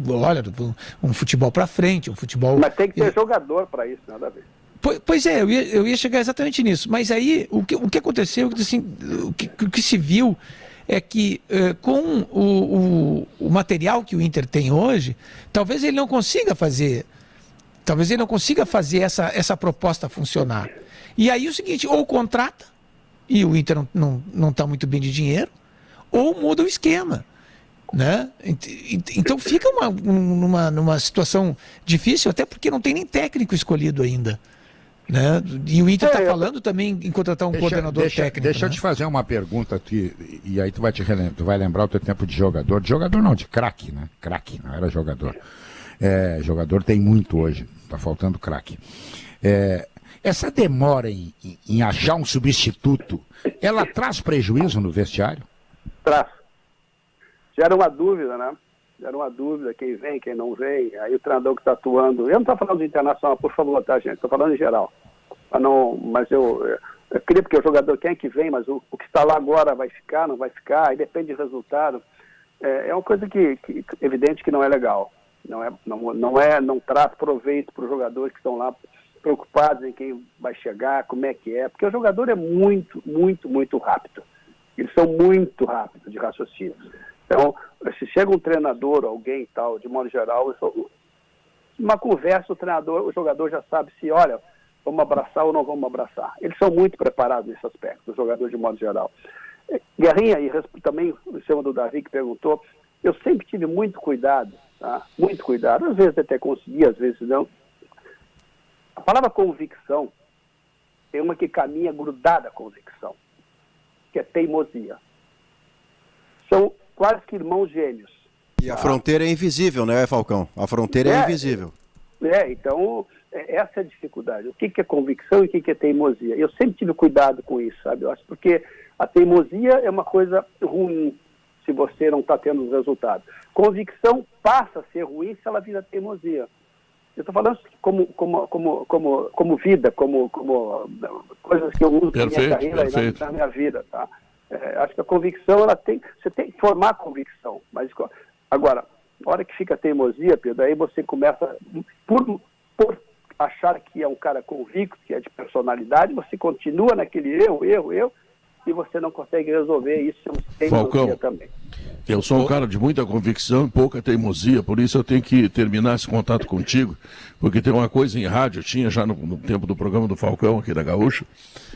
Olha, um futebol para frente, um futebol... Mas tem que ter jogador para isso, nada a ver. Pois é, eu ia chegar exatamente nisso. Mas aí, o que aconteceu, assim, o que se viu é que com o material que o Inter tem hoje, talvez ele não consiga fazer essa proposta funcionar. E aí o seguinte, ou contrata, e o Inter não está muito bem de dinheiro, ou muda o esquema, né? Então fica numa situação difícil, até porque não tem nem técnico escolhido ainda, né? E o Inter está falando também em contratar um coordenador técnico. Deixa eu te fazer uma pergunta aqui, e aí tu vai lembrar o teu tempo de jogador. De jogador não, de craque, né? Craque, não era jogador. Jogador tem muito hoje, tá faltando craque. Essa demora em achar um substituto, ela traz prejuízo no vestiário? Traz. Gera uma dúvida, né? Gera uma dúvida, quem vem, quem não vem. Aí o treinador que está atuando... Eu não estou falando do Internacional, por favor, tá, gente? Estou falando em geral. Mas eu queria, porque o jogador quem é que vem, mas o que está lá agora vai ficar, não vai ficar, aí depende do resultado. É uma coisa que evidente que não é legal. Não traz proveito para os jogadores que estão lá preocupados em quem vai chegar, como é que é. Porque o jogador é muito, muito, muito rápido. Eles são muito rápidos de raciocínio. Então, se chega um treinador, alguém e tal, de modo geral, uma conversa, o jogador já sabe se, olha, vamos abraçar ou não vamos abraçar. Eles são muito preparados nesse aspecto, os jogadores de modo geral. Guerrinha, e também em cima do Davi que perguntou, eu sempre tive muito cuidado, tá? Muito cuidado. Às vezes até consegui, às vezes não. A palavra convicção tem uma que caminha grudada à convicção, que é teimosia. São quase que irmãos gêmeos. E a fronteira é invisível, né, Falcão? A fronteira é invisível. Então, essa é a dificuldade. O que é convicção e o que é teimosia? Eu sempre tive cuidado com isso, sabe? Eu acho porque a teimosia é uma coisa ruim se você não está tendo os resultados. Convicção passa a ser ruim se ela vira teimosia. Eu estou falando como vida, como coisas que eu uso na minha carreira e na minha vida, tá? Acho que a convicção, você tem que formar convicção. Mas agora, na hora que fica teimosia, Pedro, aí você começa, por achar que é um cara convicto, que é de personalidade, você continua naquele erro, e você não consegue resolver isso, você tem teimosia também. Eu sou um cara de muita convicção e pouca teimosia, por isso eu tenho que terminar esse contato contigo, porque tem uma coisa em rádio, tinha já no tempo do programa do Falcão aqui da Gaúcha,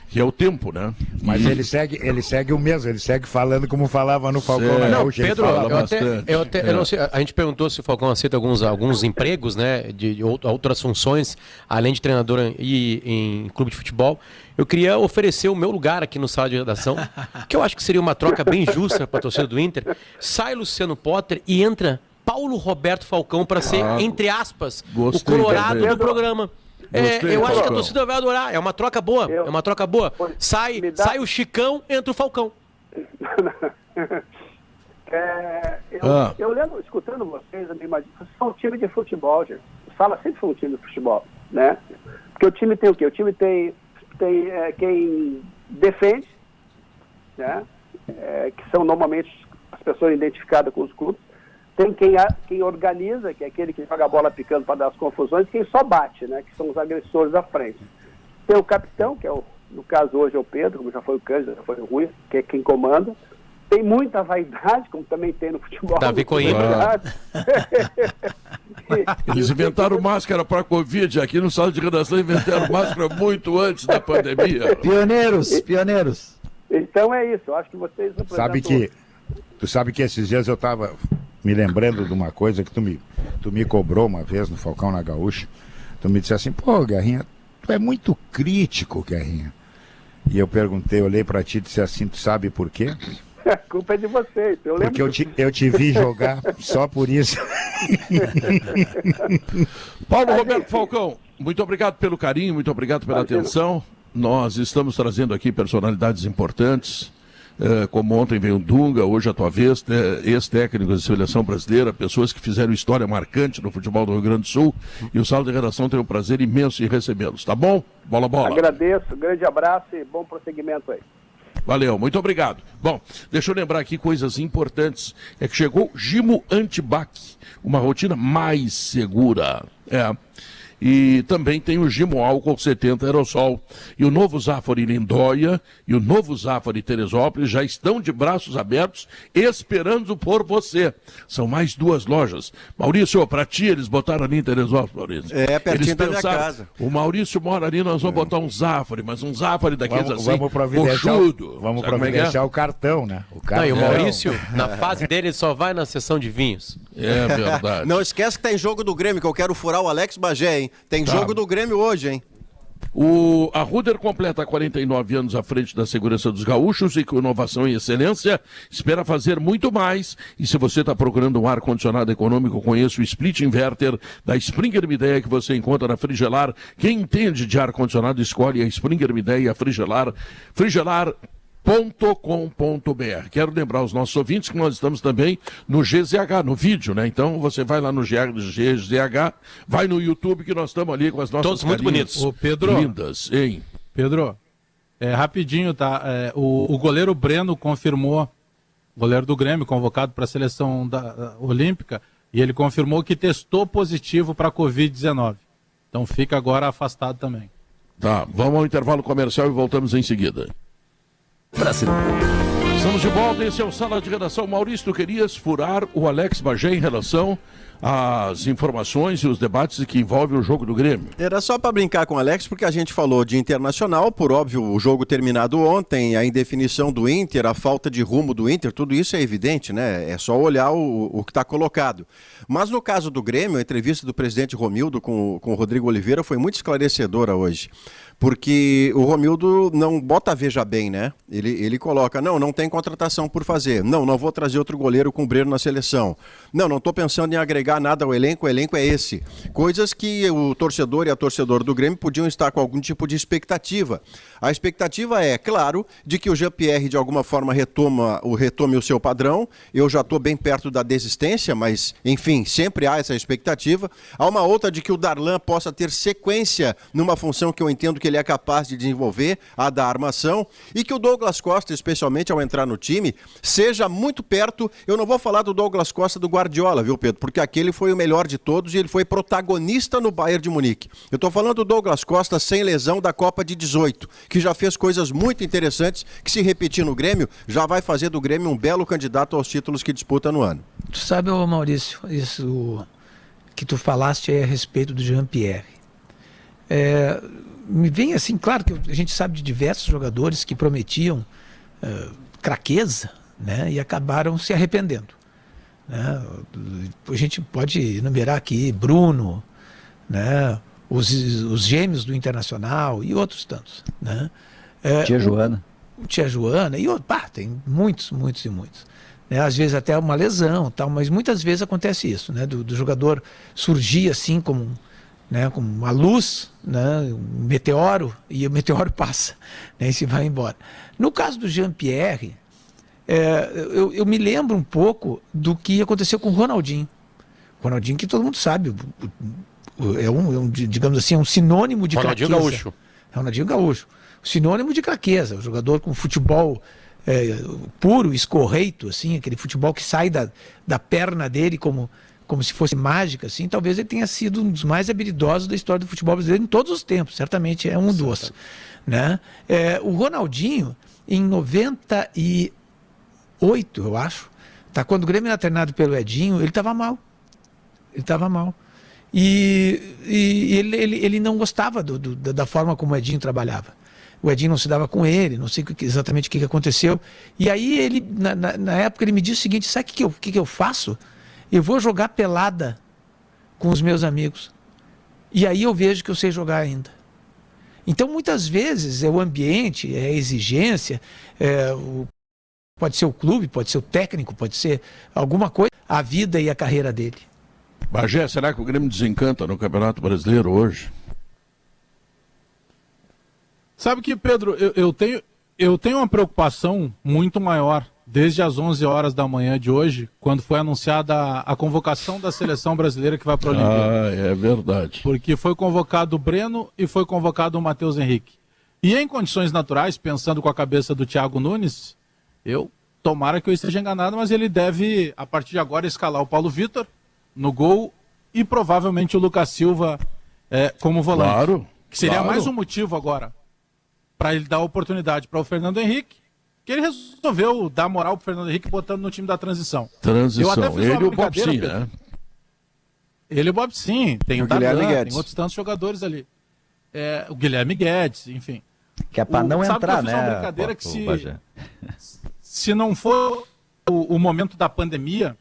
que é o tempo, né? Mas ele segue o mesmo, ele segue falando como falava no Falcão na Gaúcha. Pedro, eu não sei, a gente perguntou se o Falcão aceita alguns empregos, né, de outras funções, além de treinador e em clube de futebol. Eu queria oferecer o meu lugar aqui no Sala da informação, que eu acho que seria uma troca bem justa para a torcida do Inter. Sai Luciano Potter e entra Paulo Roberto Falcão para ser, entre aspas, o colorado do programa. Eu acho que a torcida vai adorar. É uma troca boa. Sai o Chicão, entra o Falcão. Eu lembro, escutando vocês, eu me imagino, vocês são um time de futebol, gente. O Sala sempre foi um time de futebol, né? Porque o time tem o quê? O time tem quem defende, né? Que são normalmente as pessoas identificadas com os clubes. Tem quem organiza, que é aquele que joga a bola picando para dar as confusões, e quem só bate, né? Que são os agressores à frente. Tem o capitão, que no caso hoje é o Pedro, como já foi o Cândido, já foi o Rui, que é quem comanda. Tem muita vaidade, como também tem no futebol. Davi Coimbra. Eles inventaram máscara para Covid. Aqui no Sala de Redação inventaram máscara muito antes da pandemia. Pioneiros. Então é isso. Eu acho que vocês... Tu sabe que esses dias eu estava me lembrando de uma coisa que tu me cobrou uma vez no Falcão na Gaúcha. Tu me disse assim, pô, Guerrinha, tu é muito crítico, Guerrinha. E eu perguntei, olhei para ti e disse assim, tu sabe por quê? A culpa é de vocês. Porque eu te vi jogar só por isso. Paulo Roberto Falcão, muito obrigado pelo carinho, muito obrigado pela atenção. Nós estamos trazendo aqui personalidades importantes, como ontem veio o Dunga, hoje a tua vez, ex-técnicos da Seleção Brasileira, pessoas que fizeram história marcante no futebol do Rio Grande do Sul, e o Sala de Redação tem um prazer imenso em recebê-los, tá bom? Bola. Agradeço, grande abraço e bom prosseguimento aí. Valeu, muito obrigado. Bom, deixa eu lembrar aqui coisas importantes. É que chegou Gimo Antibac, uma rotina mais segura. E também tem o Gimo Álcool 70 Aerosol. E o novo Zafari Lindóia e o novo Zafari Teresópolis já estão de braços abertos, esperando por você. São mais 2 lojas. Maurício, para ti, eles botaram ali em Teresópolis, Maurício. Pertinho da minha casa. O Maurício mora ali, nós vamos botar um Zafari, mas um Zafari daqueles vamos coxudo. Vamos providenciar o cartão, né? E o Maurício, na fase dele, ele só vai na sessão de vinhos. É verdade. Não esquece que tem jogo do Grêmio, que eu quero furar o Alex Bagé, hein? Tem jogo do Grêmio hoje, hein? A Ruder completa 49 anos à frente da segurança dos gaúchos e com inovação e excelência espera fazer muito mais. E se você está procurando um ar-condicionado econômico, conheça o Split Inverter da Springer Midea que você encontra na Frigelar. Quem entende de ar-condicionado escolhe a Springer Midea Frigelar. Frigelar.com.br. Quero lembrar aos nossos ouvintes que nós estamos também no GZH, no vídeo, né? Então você vai lá no GZH, vai no YouTube que nós estamos ali com as nossas todos muito bonitos. Ô, Pedro, lindas, hein? Pedro, rapidinho, tá? O goleiro Breno confirmou, goleiro do Grêmio, convocado para a seleção olímpica, e ele confirmou que testou positivo para a Covid-19. Então fica agora afastado também. Tá, vamos ao intervalo comercial e voltamos em seguida. Estamos de volta, esse é o Sala de Redação. Maurício, tu querias furar o Alex Bagé em relação às informações e os debates que envolvem o jogo do Grêmio. Era só para brincar com o Alex, porque a gente falou de Internacional, por óbvio, o jogo terminado ontem, a indefinição do Inter, a falta de rumo do Inter, tudo isso é evidente, né? É só olhar o que está colocado. Mas no caso do Grêmio, a entrevista do presidente Romildo com o Rodrigo Oliveira foi muito esclarecedora hoje. Porque o Romildo não bota veja bem, né? Ele coloca, não tem contratação por fazer. Não vou trazer outro goleiro com o Breno na seleção. Não estou pensando em agregar nada ao elenco, o elenco é esse. Coisas que o torcedor e a torcedora do Grêmio podiam estar com algum tipo de expectativa. A expectativa é, claro, de que o Jean-Pierre de alguma forma retome o seu padrão. Eu já estou bem perto da desistência, mas, enfim, sempre há essa expectativa. Há uma outra de que o Darlan possa ter sequência numa função que eu entendo que ele é capaz de desenvolver, a da armação, e que o Douglas Costa, especialmente ao entrar no time, seja muito perto. Eu não vou falar do Douglas Costa do Guardiola, viu, Pedro? Porque aquele foi o melhor de todos e ele foi protagonista no Bayern de Munique. Eu estou falando do Douglas Costa sem lesão da Copa de 18, que já fez coisas muito interessantes, que se repetir no Grêmio, já vai fazer do Grêmio um belo candidato aos títulos que disputa no ano. Tu sabe, Maurício, isso que tu falaste aí a respeito do Jean-Pierre. Me vem assim, claro que a gente sabe de diversos jogadores que prometiam craqueza, né, e acabaram se arrependendo. Né? A gente pode enumerar aqui Bruno, né, os gêmeos do Internacional e outros tantos. Né? Tia Joana. o Tia Joana, e tem muitos. Né? Às vezes até uma lesão, tal, mas muitas vezes acontece isso, né? Do jogador surgir assim como uma luz, né? Um meteoro, e o meteoro passa, né? E se vai embora. No caso do Jean-Pierre, eu me lembro um pouco do que aconteceu com o Ronaldinho. O Ronaldinho, que todo mundo sabe, digamos assim, um sinônimo de Ronaldinho craqueza. Gaúcho. Ronaldinho Gaúcho. Sinônimo de craqueza, o jogador com futebol puro, escorreito, assim, aquele futebol que sai da perna dele como se fosse mágica, assim. Talvez ele tenha sido um dos mais habilidosos da história do futebol brasileiro em todos os tempos, certamente é um dos. Né? O Ronaldinho, em 98, eu acho, quando o Grêmio era treinado pelo Edinho, ele estava mal. E ele não gostava da forma como o Edinho trabalhava. O Edinho não se dava com ele, não sei exatamente o que aconteceu. E aí ele, na época, ele me disse o seguinte: sabe o que eu faço? Eu vou jogar pelada com os meus amigos. E aí eu vejo que eu sei jogar ainda. Então, muitas vezes, é o ambiente, é a exigência, pode ser o clube, pode ser o técnico, pode ser alguma coisa, a vida e a carreira dele. Bagé, será que o Grêmio desencanta no Campeonato Brasileiro hoje? Sabe que, Pedro, eu tenho uma preocupação muito maior desde as 11 horas da manhã de hoje, quando foi anunciada a convocação da seleção brasileira que vai para a Olimpíada. É verdade. Porque foi convocado o Breno e foi convocado o Matheus Henrique. E em condições naturais, pensando com a cabeça do Thiago Nunes, tomara que eu esteja enganado, mas ele deve, a partir de agora, escalar o Paulo Vitor no gol e provavelmente o Lucas Silva como volante. Claro. Que seria mais um motivo agora para ele dar oportunidade para o Fernando Henrique, que ele resolveu dar moral para o Fernando Henrique botando no time da transição. Eu até fiz ele e o Bob Sim, né? Ele e o Bob Sim, tem o Guilherme Guedes, tem outros tantos jogadores ali. O Guilherme Guedes, enfim. Que é para não entrar, né? Uma brincadeira que se não for o momento da pandemia,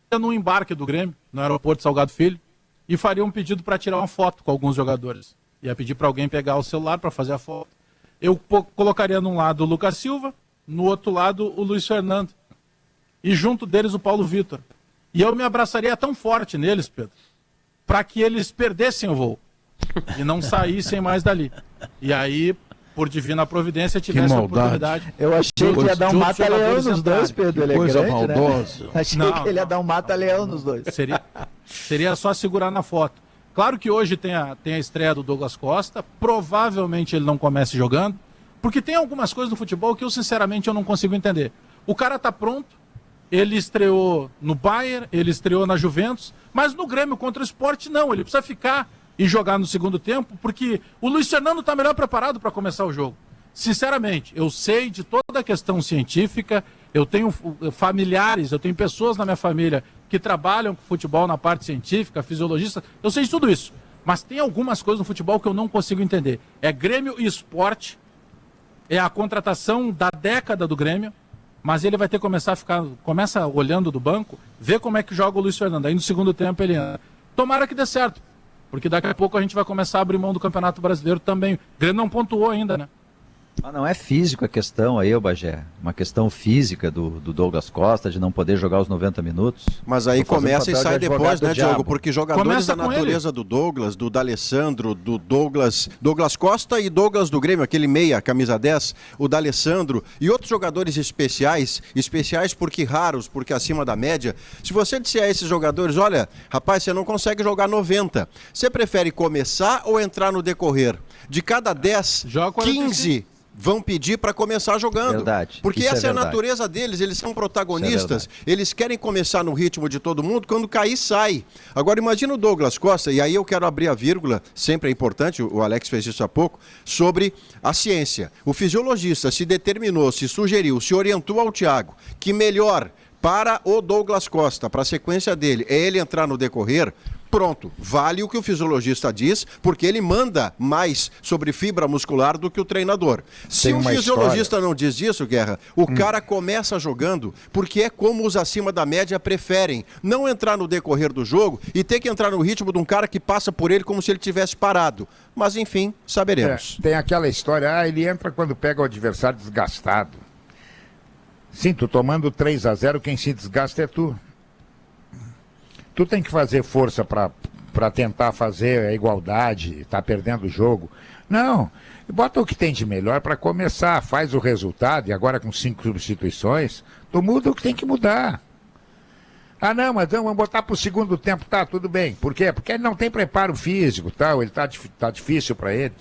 no embarque do Grêmio, no aeroporto Salgado Filho, e faria um pedido para tirar uma foto com alguns jogadores. Ia pedir para alguém pegar o celular para fazer a foto. Eu colocaria num lado o Lucas Silva, no outro lado o Luiz Fernando. E junto deles o Paulo Vitor. E eu me abraçaria tão forte neles, Pedro, para que eles perdessem o voo e não saíssem mais dali. E aí, por divina providência, tivesse a oportunidade. Eu achei que ia dar um mata-leão nos dois, Pedro. Ele coisa grande, maldosa. Né? Achei que ele ia dar um mata-leão nos dois. Seria só segurar na foto. Claro que hoje tem a estreia do Douglas Costa, provavelmente ele não comece jogando, porque tem algumas coisas no futebol que eu sinceramente não consigo entender. O cara tá pronto, ele estreou no Bayern, ele estreou na Juventus, mas no Grêmio contra o Sport não, ele precisa ficar e jogar no segundo tempo, porque o Luiz Fernando tá melhor preparado para começar o jogo. Sinceramente, eu sei de toda a questão científica, eu tenho familiares, eu tenho pessoas na minha família que trabalham com futebol na parte científica, fisiologista, eu sei de tudo isso. Mas tem algumas coisas no futebol que eu não consigo entender. É Grêmio e Sport, é a contratação da década do Grêmio, mas ele vai ter que começa olhando do banco, ver como é que joga o Luiz Fernando. Aí no segundo tempo ele anda. Tomara que dê certo, porque daqui a pouco a gente vai começar a abrir mão do Campeonato Brasileiro também. O Grêmio não pontuou ainda, né? Mas não é físico a questão aí, Bagé. Uma questão física do Douglas Costa, de não poder jogar os 90 minutos. Mas aí começa e sai depois, né, Diogo? Porque jogadores começa da natureza do Douglas, do D'Alessandro, do Douglas Costa e Douglas do Grêmio, aquele meia, camisa 10, o D'Alessandro e outros jogadores especiais porque raros, porque acima da média. Se você disser a esses jogadores, olha, rapaz, você não consegue jogar 90. Você prefere começar ou entrar no decorrer? De cada 10, 15... vão pedir para começar jogando. Verdade. Porque essa é a natureza deles, eles são protagonistas, eles querem começar no ritmo de todo mundo, quando cair, sai. Agora imagina o Douglas Costa, e aí eu quero abrir a vírgula, sempre é importante, o Alex fez isso há pouco, sobre a ciência. O fisiologista se determinou, se sugeriu, se orientou ao Thiago, que melhor para o Douglas Costa, para a sequência dele, é ele entrar no decorrer, pronto, vale o que o fisiologista diz, porque ele manda mais sobre fibra muscular do que o treinador. Se o fisiologista não diz isso, Guerra, o cara começa jogando porque é como os acima da média preferem. Não entrar no decorrer do jogo e ter que entrar no ritmo de um cara que passa por ele como se ele tivesse parado. Mas, enfim, saberemos. Tem aquela história, ele entra quando pega o adversário desgastado. Sim, tu tomando 3-0, quem se desgasta é tu. Tu tem que fazer força para tentar fazer a igualdade, tá perdendo o jogo. Não, bota o que tem de melhor para começar, faz o resultado, e agora com 5 substituições, tu muda o que tem que mudar. Ah, não, mas vamos botar pro segundo tempo, tá, tudo bem. Por quê? Porque ele não tem preparo físico, tal, ele tá difícil para ele.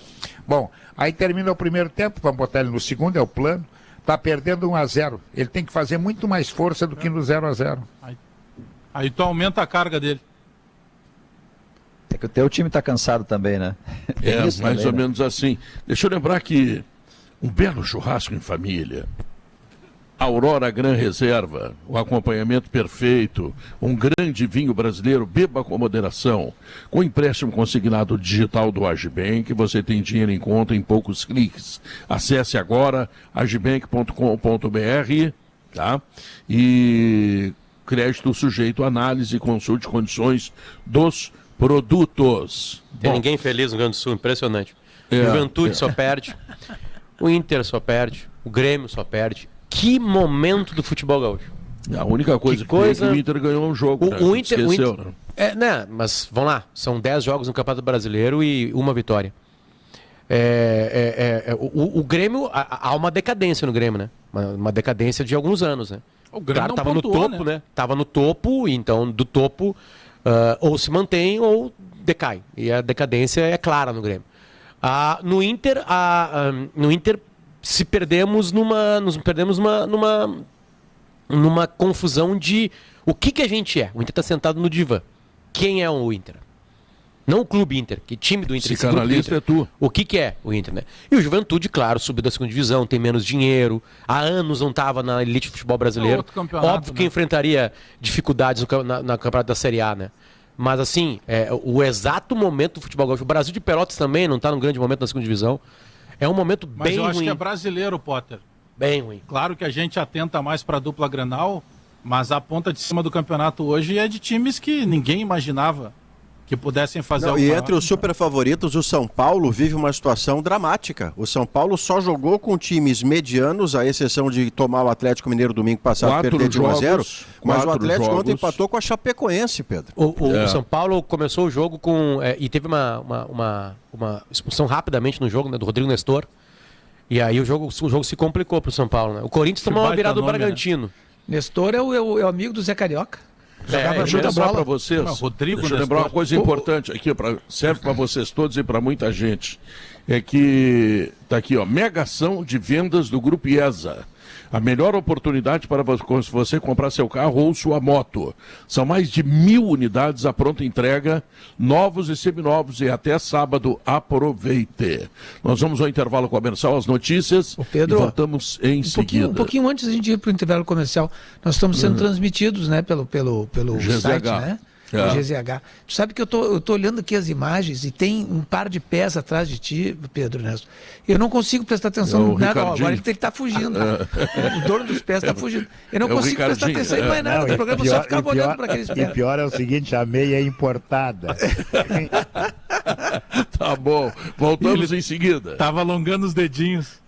Bom, aí termina o primeiro tempo, vamos botar ele no segundo, é o plano, tá perdendo 1-0. Ele tem que fazer muito mais força do que no 0-0. Aí tu aumenta a carga dele. É que o teu time tá cansado também, né? É, isso mais também, ou né? menos assim. Deixa eu lembrar que um belo churrasco em família, Aurora Gran Reserva, o acompanhamento perfeito, um grande vinho brasileiro, beba com moderação. Com empréstimo consignado digital do Agibank, você tem dinheiro em conta em poucos cliques. Acesse agora agibank.com.br, tá? E crédito sujeito à análise e consulte condições dos produtos. Tem ninguém feliz no Rio Grande do Sul, impressionante. É, Juventude só perde, o Inter só perde, o Grêmio só perde. Que momento do futebol gaúcho. A única coisa que é que o Inter ganhou um jogo, o Inter, esqueceu, o Inter, né? né? Mas vamos lá, são 10 jogos no Campeonato Brasileiro e uma vitória. O Grêmio, há uma decadência no Grêmio, né? Uma decadência de alguns anos, né? O Grêmio cara não tava pontuou, no topo, né? Tava no topo, então do topo ou se mantém ou decai. E a decadência é clara no Grêmio. No Inter, nos perdemos numa confusão de o que a gente é. O Inter está sentado no divã. Quem é o Inter? Não o clube Inter, que time do Inter. Psicanalista é tu. O que é o Inter, né? E o Juventude, claro, subiu da segunda divisão, tem menos dinheiro, há anos não estava na elite do futebol brasileiro. Óbvio que enfrentaria dificuldades na campeonato da Série A, né? Mas assim, o exato momento do futebol gaúcho. O Brasil de Pelotas também não está num grande momento na segunda divisão. É um momento bem ruim. Mas eu acho que é brasileiro, Potter. Bem ruim. Claro que a gente atenta mais para a dupla Grenal, mas a ponta de cima do campeonato hoje é de times que ninguém imaginava que pudessem fazer E entre os super favoritos, o São Paulo vive uma situação dramática. O São Paulo só jogou com times medianos, à exceção de tomar o Atlético Mineiro domingo passado e perder de 1-0. Mas o Atlético ontem empatou com a Chapecoense, Pedro. O São Paulo começou o jogo com... e teve uma expulsão rapidamente no jogo, né, do Rodrigo Nestor. E aí o jogo se complicou pro São Paulo, né? O Corinthians tomou uma virada do Bragantino. Né? Nestor é o amigo do Zé Carioca. Deixa eu lembrar para vocês, deixa eu lembrar uma coisa importante aqui, serve para vocês todos e para muita gente. É que tá aqui, ó, mega ação de vendas do Grupo IESA. A melhor oportunidade para você comprar seu carro ou sua moto. São mais de 1.000 unidades à pronta entrega, novos e seminovos, e até sábado. Aproveite. Nós vamos ao intervalo comercial, as notícias, Pedro, e voltamos em seguida. Um pouquinho antes da gente ir para o intervalo comercial, nós estamos sendo transmitidos, né, pelo GZH. site, né? O GZH. Tu sabe que eu tô olhando aqui as imagens e tem um par de pés atrás de ti, Pedro Neto. Eu não consigo prestar atenção em nada. Agora ele está fugindo. O dono dos pés está fugindo. Eu não consigo prestar atenção em mais nada. O programa só ficava olhando para aqueles pés. E pior é o seguinte, a meia é importada. Tá bom, voltamos em seguida. Tava alongando os dedinhos.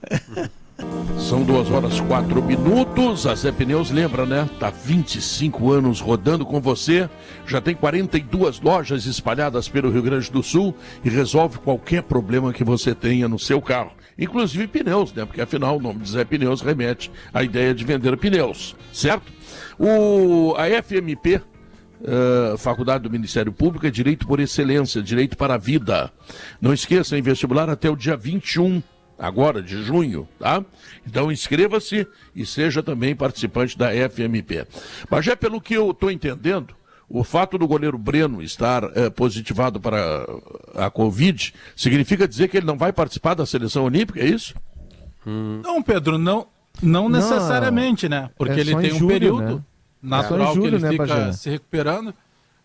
São 2h04. A Zé Pneus lembra, né? Tá 25 anos rodando com você. Já tem 42 lojas espalhadas pelo Rio Grande do Sul e resolve qualquer problema que você tenha no seu carro. Inclusive pneus, né? Porque afinal o nome de Zé Pneus remete à ideia de vender pneus, certo? A FMP, Faculdade do Ministério Público, é direito por excelência, direito para a vida. Não esqueça, em vestibular até o dia 21 agora de junho, tá? Então inscreva-se e seja também participante da FMP. Mas já pelo que eu estou entendendo, o fato do goleiro Breno estar positivado para a Covid significa dizer que ele não vai participar da seleção olímpica, é isso? Não, Pedro, não necessariamente, né? Porque ele tem um período. Né? natural que ele né, fica Bagé? se recuperando,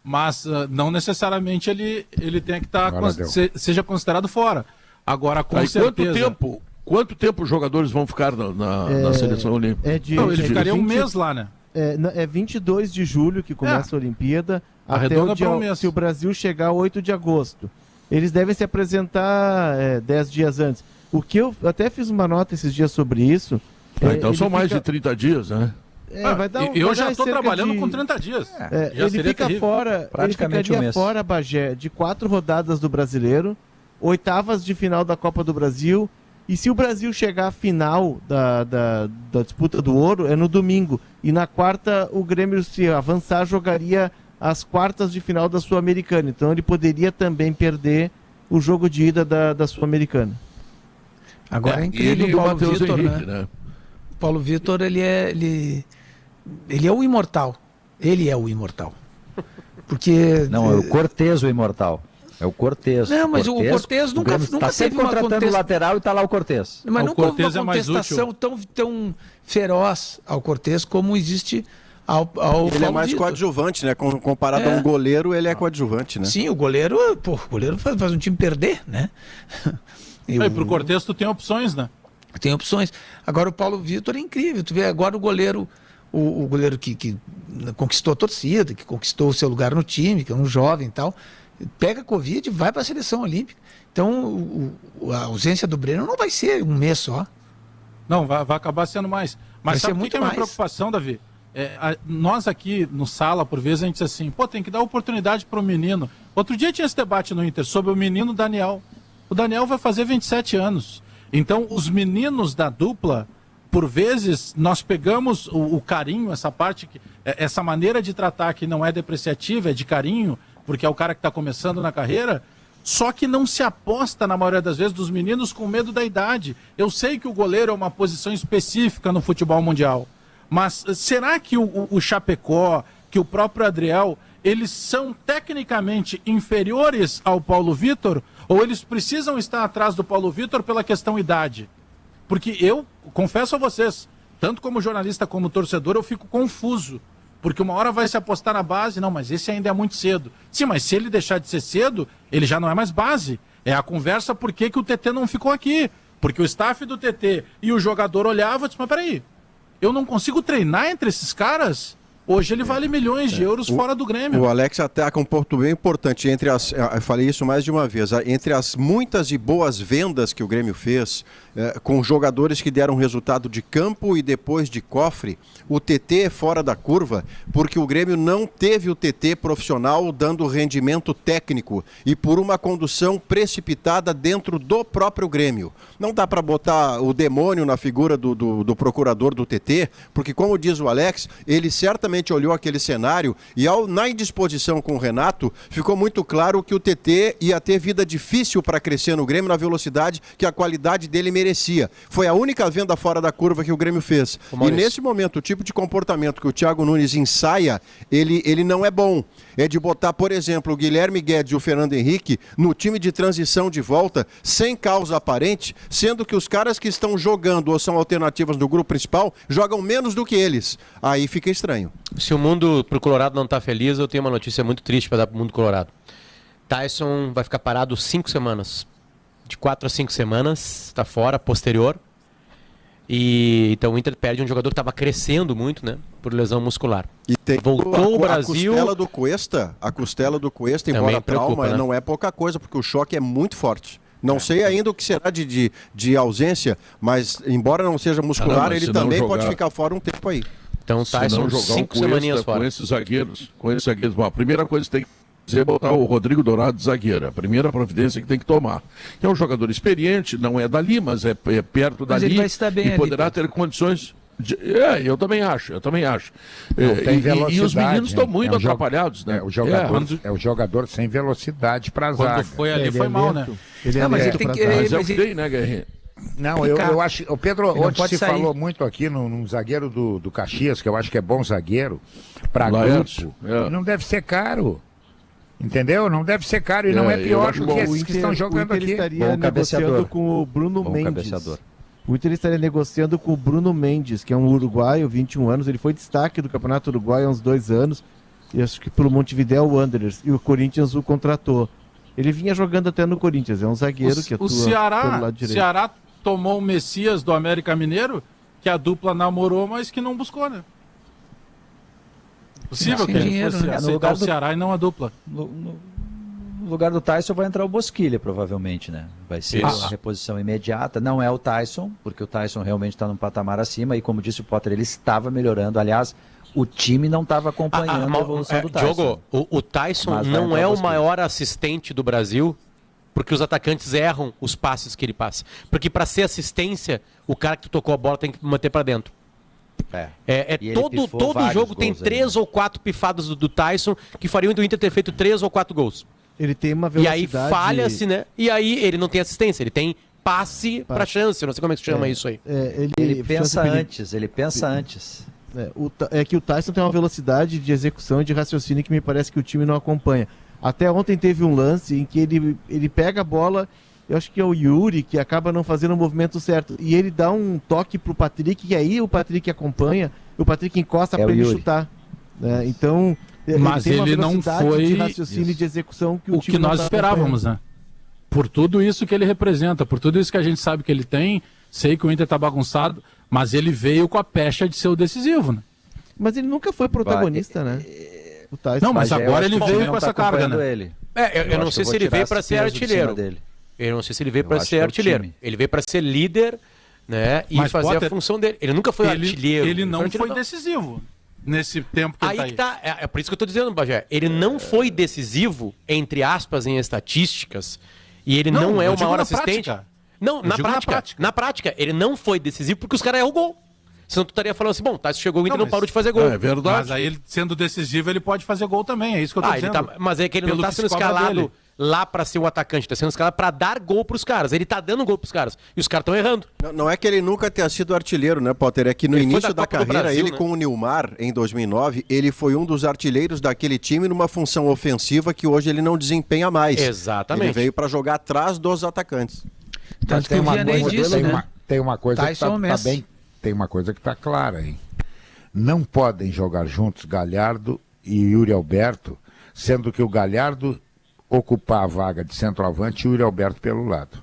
mas não necessariamente ele tem que estar seja considerado fora. Agora, com certeza... Quanto tempo os jogadores vão ficar na seleção olímpica? Ele ficaria um mês lá, né? É 22 de julho que começa a Olimpíada, até o dia, se o Brasil chegar a 8 de agosto. Eles devem se apresentar 10 dias antes. O que eu até fiz uma nota esses dias sobre isso. Então são mais de 30 dias, né? Eu já estou trabalhando com 30 dias. Ele fica fora, praticamente ele ficaria fora, Bagé, de 4 rodadas do Brasileiro, oitavas de final da Copa do Brasil. E se o Brasil chegar à final da disputa do ouro, é no domingo. E na quarta, o Grêmio, se avançar, jogaria as quartas de final da Sul-Americana. Então ele poderia também perder o jogo de ida da Sul-Americana. Agora é incrível ele o Paulo Matheus Vitor, Henrique, né? O Paulo Vitor, ele é o imortal. Ele é o imortal. Porque... Não, é o Cortez o imortal. É o Cortez. Não, mas o Cortez nunca está sempre contratando o lateral e está lá o Cortez. Mas nunca houve uma contestação tão feroz ao Cortez como existe ao Ele é mais coadjuvante, né? Comparado a um goleiro, ele é coadjuvante, né? Sim, o goleiro faz um time perder, né? E pro Cortez tu tem opções, né? Tem opções. Agora o Paulo Vitor é incrível. Tu vê agora o goleiro, o goleiro que conquistou a torcida, que conquistou o seu lugar no time, que é um jovem e tal, pega Covid e vai para a seleção olímpica. Então a ausência do Breno não vai ser um mês só. Não, vai acabar sendo mais. Mas sabe o que é a minha preocupação, Davi? Nós aqui no Sala, por vezes, a gente diz assim, tem que dar oportunidade para o menino. Outro dia tinha esse debate no Inter sobre o menino Daniel. O Daniel vai fazer 27 anos. Então, os meninos da dupla, por vezes, nós pegamos o carinho, essa parte, essa maneira de tratar que não é depreciativa, é de carinho, porque é o cara que está começando na carreira, só que não se aposta, na maioria das vezes, dos meninos com medo da idade. Eu sei que o goleiro é uma posição específica no futebol mundial, mas será que o Chapecó, que o próprio Adriel, eles são tecnicamente inferiores ao Paulo Vitor, ou eles precisam estar atrás do Paulo Vitor pela questão idade? Porque eu, confesso a vocês, tanto como jornalista como torcedor, eu fico confuso. Porque uma hora vai se apostar na base, não, mas esse ainda é muito cedo. Sim, mas se ele deixar de ser cedo, ele já não é mais base. É a conversa por que o TT não ficou aqui. Porque o staff do TT e o jogador olhava e disse, mas peraí, eu não consigo treinar entre esses caras? Hoje ele vale milhões de euros fora do Grêmio. O Alex ataca um ponto bem importante. Eu falei isso mais de uma vez. Entre as muitas e boas vendas que o Grêmio fez, com jogadores que deram resultado de campo e depois de cofre, o TT é fora da curva, porque o Grêmio não teve o TT profissional dando rendimento técnico e por uma condução precipitada dentro do próprio Grêmio. Não dá para botar o demônio na figura do procurador do TT, porque, como diz o Alex, ele certamente olhou aquele cenário e na indisposição com o Renato, ficou muito claro que o TT ia ter vida difícil para crescer no Grêmio na velocidade que a qualidade dele merecia. Foi a única venda fora da curva que o Grêmio fez. E nesse momento, o tipo de comportamento que o Thiago Nunes ensaia, ele não é bom. É de botar, por exemplo, o Guilherme Guedes e o Fernando Henrique no time de transição de volta, sem causa aparente, sendo que os caras que estão jogando ou são alternativas do grupo principal, jogam menos do que eles. Aí fica estranho. Se o mundo pro Colorado não tá feliz, eu tenho uma notícia muito triste para dar pro mundo colorado. Tyson vai ficar parado 5 semanas. De 4 a 5 semanas, tá fora, posterior. E então o Inter perde um jogador que estava crescendo muito, né? Por lesão muscular. E tem voltou o Brasil. A costela do Cuesta, embora trauma, né? Não é pouca coisa, porque o choque é muito forte. Não sei ainda o que será de ausência, mas embora não seja muscular, ele também pode ficar fora um tempo aí. Então o Tyson 5 semaninhas fora. Com esses zagueiros. Bom, a primeira coisa que tem que fazer é botar o Rodrigo Dourado de zagueiro. A primeira providência que tem que tomar. É um jogador experiente, não é dali, mas é perto mas dali. Ele vai estar bem e poderá ter condições. Eu também acho. E os meninos estão muito atrapalhados, né? É o jogador sem velocidade para a zaga. Quando foi ali foi mal, né? Mas é o que tem, né, Guerrinho? Não, eu acho. O Pedro, ontem se falou muito aqui num zagueiro do Caxias, que eu acho que é bom zagueiro, para grupo. Não deve ser caro. Entendeu? Não deve ser caro e não é pior do que esses que estão jogando aqui. Ele estaria negociando com o Bruno Mendes. O Inter estaria negociando com o Bruno Mendes, que é um uruguaio, 21 anos. Ele foi destaque do Campeonato Uruguaio há uns 2 anos. E acho que pelo Montevideo Wanderers. E o Corinthians o contratou. Ele vinha jogando até no Corinthians. É um zagueiro que atua pelo lado direito. O Ceará tomou o Messias do América Mineiro, que a dupla namorou, mas que não buscou, né? Possível que ele fosse aceitar o Ceará e não a dupla. No lugar do Tyson vai entrar o Bosquilha, provavelmente, né? Vai ser a reposição imediata. Não é o Tyson, porque o Tyson realmente está num patamar acima e, como disse o Potter, ele estava melhorando. Aliás, o time não estava acompanhando a evolução do Tyson. Diogo, o Tyson não é o maior assistente do Brasil, porque os atacantes erram os passes que ele passa. Porque para ser assistência, o cara que tu tocou a bola tem que manter para dentro. Todo jogo tem 3 ou 4 pifadas do Tyson que fariam o Inter ter feito 3 ou 4 gols. Ele tem uma velocidade... E aí falha-se, né? E aí ele não tem assistência, ele tem passe para chance, eu não sei como é que se chama isso aí. Ele pensa antes, É que o Tyson tem uma velocidade de execução e de raciocínio que me parece que o time não acompanha. Até ontem teve um lance em que ele pega a bola, eu acho que é o Yuri, que acaba não fazendo o movimento certo. E ele dá um toque pro Patrick, e aí o Patrick acompanha, o Patrick encosta para ele chutar. Então... Mas ele não foi de raciocínio e de execução que o time que nós esperávamos, né? Por tudo isso que ele representa, por tudo isso que a gente sabe que ele tem, sei que o Inter tá bagunçado, mas ele veio com a pecha de ser o decisivo, né? Mas ele nunca foi protagonista, né? O Tyson, não, mas agora ele veio com essa carga, né? Ele. Eu não sei se ele veio para ser artilheiro. Eu não sei se ele veio para ser artilheiro. Ele veio para ser líder, né? E mas fazer a função dele. Ele nunca foi artilheiro. Ele não foi decisivo. Nesse tempo que aí ele tá aí. É por isso que eu tô dizendo, Bagé. Ele não foi decisivo, entre aspas, em estatísticas, e ele não é o maior assistente. Prática. Não, na prática, ele não foi decisivo porque os caras erram o gol. Senão tu estaria falando assim, bom, Tyson chegou o Inter não parou de fazer gol. É verdade. Mas aí ele, sendo decisivo, ele pode fazer gol também, é isso que eu tô dizendo. Mas é que ele não tá sendo escalado lá pra ser o atacante, tá sendo escalado pra dar gol pros caras. Ele tá dando gol pros caras. E os caras estão errando. Não é que ele nunca tenha sido artilheiro, né, Potter? É que no início da carreira, Brasil, com o Nilmar, em 2009, ele foi um dos artilheiros daquele time numa função ofensiva que hoje ele não desempenha mais. Exatamente. Ele veio pra jogar atrás dos atacantes. Tanto que o Vianney disse, né? Tem uma coisa que tá bem... Tem uma coisa que está clara, hein? Não podem jogar juntos Galhardo e Yuri Alberto, sendo que o Galhardo ocupar a vaga de centroavante e o Yuri Alberto pelo lado.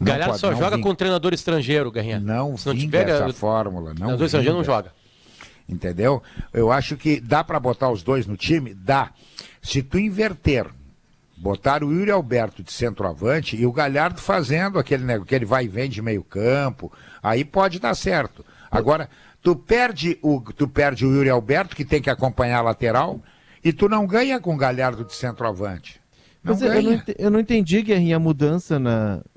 Galhardo só joga com treinador estrangeiro, Garrinha. Não vinga essa fórmula. Treinador estrangeiro não joga. Entendeu? Eu acho que dá para botar os dois no time? Dá. Se tu inverter, botar o Yuri Alberto de centroavante e o Galhardo fazendo aquele vai e vem de meio campo, aí pode dar certo. Agora, tu perde o Yuri Alberto, que tem que acompanhar a lateral, e tu não ganha com o Galhardo de centroavante. Mas eu não entendi, Guerrinha, a mudança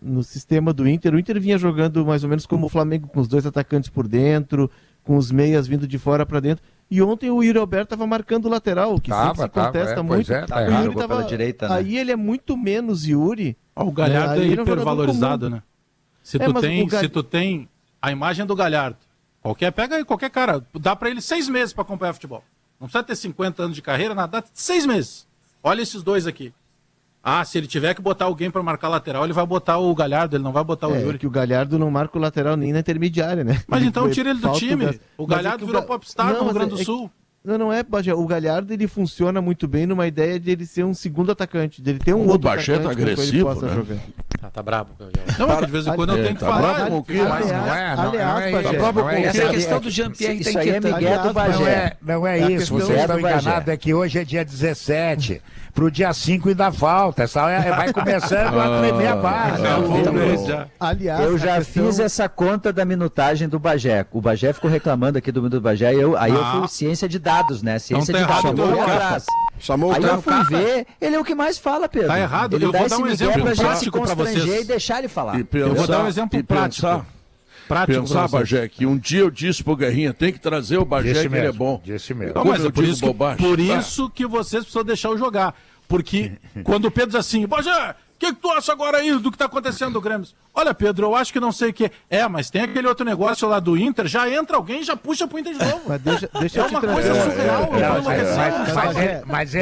no sistema do Inter. O Inter vinha jogando mais ou menos como o Flamengo, com os 2 atacantes por dentro, com os meias vindo de fora para dentro. E ontem o Yuri Alberto estava marcando o lateral, que sempre se contesta muito. Tá errado, pela direita, né? Aí ele é muito menos Yuri. O Galhardo é hipervalorizado, né? Se tu tem a imagem do Galhardo, pega aí qualquer cara, dá para ele 6 meses para acompanhar futebol. Não precisa ter 50 anos de carreira, nada, dá 6 meses. Olha esses dois aqui. Se ele tiver que botar alguém para marcar lateral, ele vai botar o Galhardo, ele não vai botar o Yuri. Que o Galhardo não marca o lateral nem na intermediária, né? Mas então tira ele do time. O Galhardo virou popstar no Rio Grande do Sul. Não é, Bagé. O Galhardo, ele funciona muito bem numa ideia de ele ser um segundo atacante, dele ter um outro atacante. O Bagé tá agressivo, né? Tá brabo. Não, de vez em quando eu tenho que falar. Essa questão do Jean-Pierre tá inquietando. Isso aí é Miguel do Bagé. Não é isso, vocês estão enganados, é que hoje é dia 17. Pro dia 5 ainda falta. Vai começando a tremer a base. Aliás, eu já fiz essa conta da minutagem do Bagé. O Bagé ficou reclamando aqui do minuto do Bagé. Aí eu fui ciência de dados, né? Ciência de dados. Aí eu fui ver. Ele é o que mais fala, Pedro. Tá errado. Ele eu vou dar um exemplo prático para vocês. E deixar ele falar. Eu vou dar um exemplo prático. Pensar, Bagé, que um dia eu disse pro Guerrinha, tem que trazer o Bagé, que ele é bom. Não, mas é por isso que vocês precisam deixar eu jogar. Porque quando o Pedro diz assim, Bagé, o que tu acha agora aí do que está acontecendo no Grêmio? Olha, Pedro, eu acho que não sei o que. Mas tem aquele outro negócio lá do Inter, já entra alguém e já puxa pro Inter de novo. Mas deixa eu uma te coisa surreal. Mas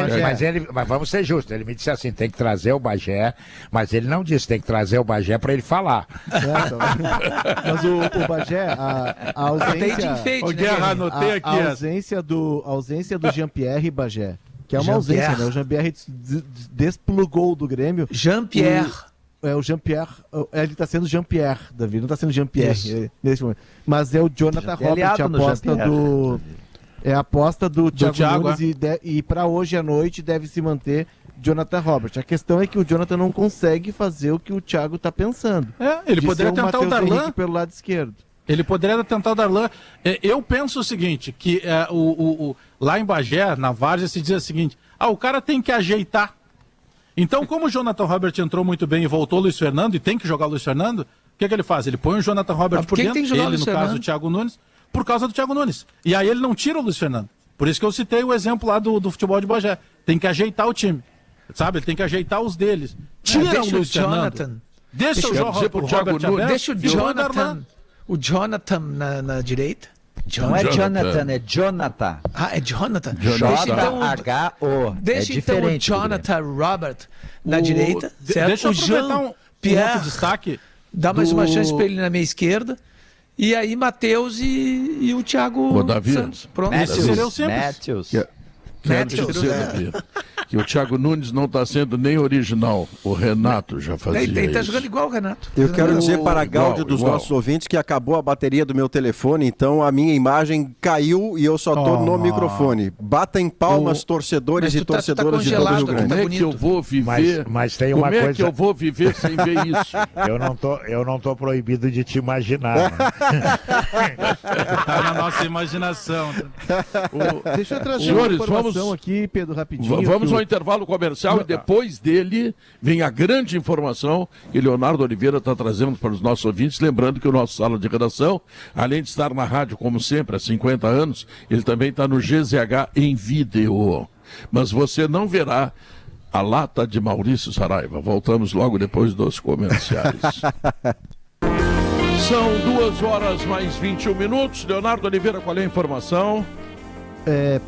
vamos ser justos, ele me disse assim, tem que trazer o Bagé, mas ele não disse, tem que trazer o Bagé para ele falar. Mas o Bagé, a ausência... Anotei aqui. A ausência do Jean-Pierre Bagé, que é uma ausência, né? O Jean-Pierre desplugou do Grêmio. Jean-Pierre. O Jean-Pierre, ele está sendo Jean-Pierre, Davi, não está sendo Jean-Pierre nesse momento. Mas é o Jonathan Robert, a aposta do Thiago Nunes e para hoje à noite deve se manter Jonathan Robert. A questão é que o Jonathan não consegue fazer o que o Thiago está pensando. Ele poderia tentar o Darlan pelo lado esquerdo. Ele poderia tentar o Darlan. Eu penso o seguinte, que lá em Bagé, na Várzea, se diz o seguinte, o cara tem que ajeitar. Então, como o Jonathan Robert entrou muito bem e voltou o Luiz Fernando, e tem que jogar o Luiz Fernando, o que ele faz? Ele põe o Jonathan Robert por dentro, ele, no caso, o Thiago Nunes, por causa do Thiago Nunes. E aí ele não tira o Luiz Fernando. Por isso que eu citei o exemplo lá do futebol de Bagé. Tem que ajeitar o time. Sabe? Ele tem que ajeitar os deles. Tira o Luiz Fernando. Deixa o Robert aberto. Deixa o Jonathan na direita. Não é Jonathan, é Jonathan. É Jonathan. J-H-O. Deixa então o Jonathan Robert na direita, certo? Deixa eu aproveitar um outro destaque. Dá mais uma chance para ele na meia esquerda. E aí Matheus e o Thiago Santos. Pronto. Matthews. Quero dizer, Davi, que o Thiago Nunes não está sendo nem original. O Renato já fazia isso. Ele está jogando igual o Renato. Eu quero dizer para a gáudio dos nossos ouvintes que acabou a bateria do meu telefone, então a minha imagem caiu e eu só estou no microfone. Batem palmas, torcedores e torcedoras de todo o Rio Grande. Como é que eu vou viver? Mas tem uma coisa... Como é que eu vou viver sem ver isso? Eu não tô proibido de te imaginar. Tá na nossa imaginação. Deixa eu trazer senhores, uma informação aqui, Pedro, rapidinho. Vamos ao intervalo comercial e depois dele vem a grande informação que Leonardo Oliveira está trazendo para os nossos ouvintes. Lembrando que o nosso sala de redação, além de estar na rádio como sempre há 50 anos, ele também está no GZH em vídeo. Mas você não verá a lata de Maurício Saraiva. Voltamos logo depois dos comerciais. São 2h mais 21. Leonardo Oliveira, qual é a informação?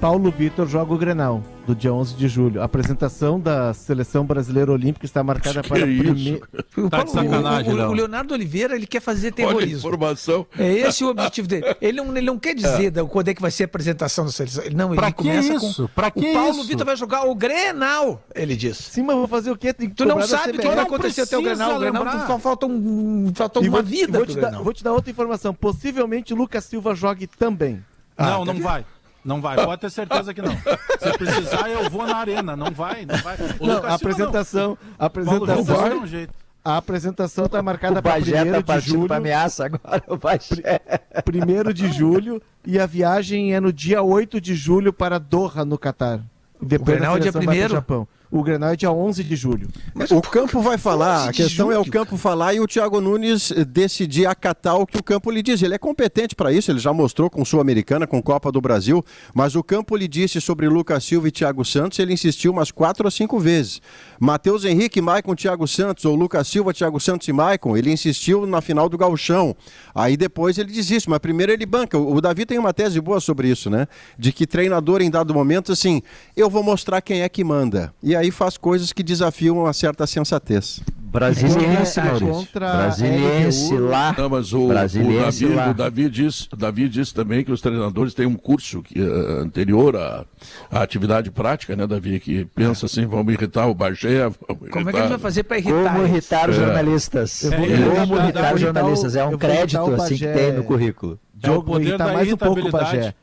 Paulo Vitor joga o Grenal, do dia 11 de julho. A apresentação da Seleção Brasileira Olímpica está marcada para primeiro... Tá de sacanagem, o Leonardo Oliveira, ele quer fazer terrorismo. Olha a informação. É esse o objetivo dele. Ele não quer dizer quando é que vai ser a apresentação da seleção. Não, ele começa isso? Com... O Paulo Vitor vai jogar o Grenal, ele disse. Sim, mas vou fazer o quê? Tu não sabe o que vai acontecer até o Grenal. O Grenal só falta uma vida vou te dar outra informação. Possivelmente o Lucas Silva jogue também. Não vai. Não vai, pode ter certeza que não. Se precisar, eu vou na arena. Não vai. A apresentação está marcada para 1º de julho. Para ameaça agora, o Bagé. 1º de julho e a viagem é no dia 8 de julho para Doha, no Catar. Depois o Grenal é dia 1º? Japão. O Grenal é dia 11 de julho. O campo vai falar, a questão é o campo falar e o Thiago Nunes decidir acatar o que o campo lhe diz. Ele é competente para isso, ele já mostrou com Sul-Americana, com Copa do Brasil, mas o campo lhe disse sobre Lucas Silva e Thiago Santos, ele insistiu umas 4 ou 5 vezes. Matheus Henrique, Maicon, Thiago Santos, ou Lucas Silva, Thiago Santos e Maicon, ele insistiu na final do Gauchão. Aí depois ele desiste, mas primeiro ele banca. O Davi tem uma tese boa sobre isso, né? De que treinador em dado momento, assim, eu vou mostrar quem é que manda. E aí faz coisas que desafiam uma certa sensatez. Brasiliense, Maurício. Brasiliense lá. Não, mas o Davi diz também que os treinadores têm um curso anterior à atividade prática, né, Davi? Que pensa assim, vamos irritar o Bagé. Como é que ele vai fazer para irritar? Como irritar os jornalistas. Como irritar os jornalistas. É um crédito assim que tem no currículo. Vou irritar mais um pouco o Bagé.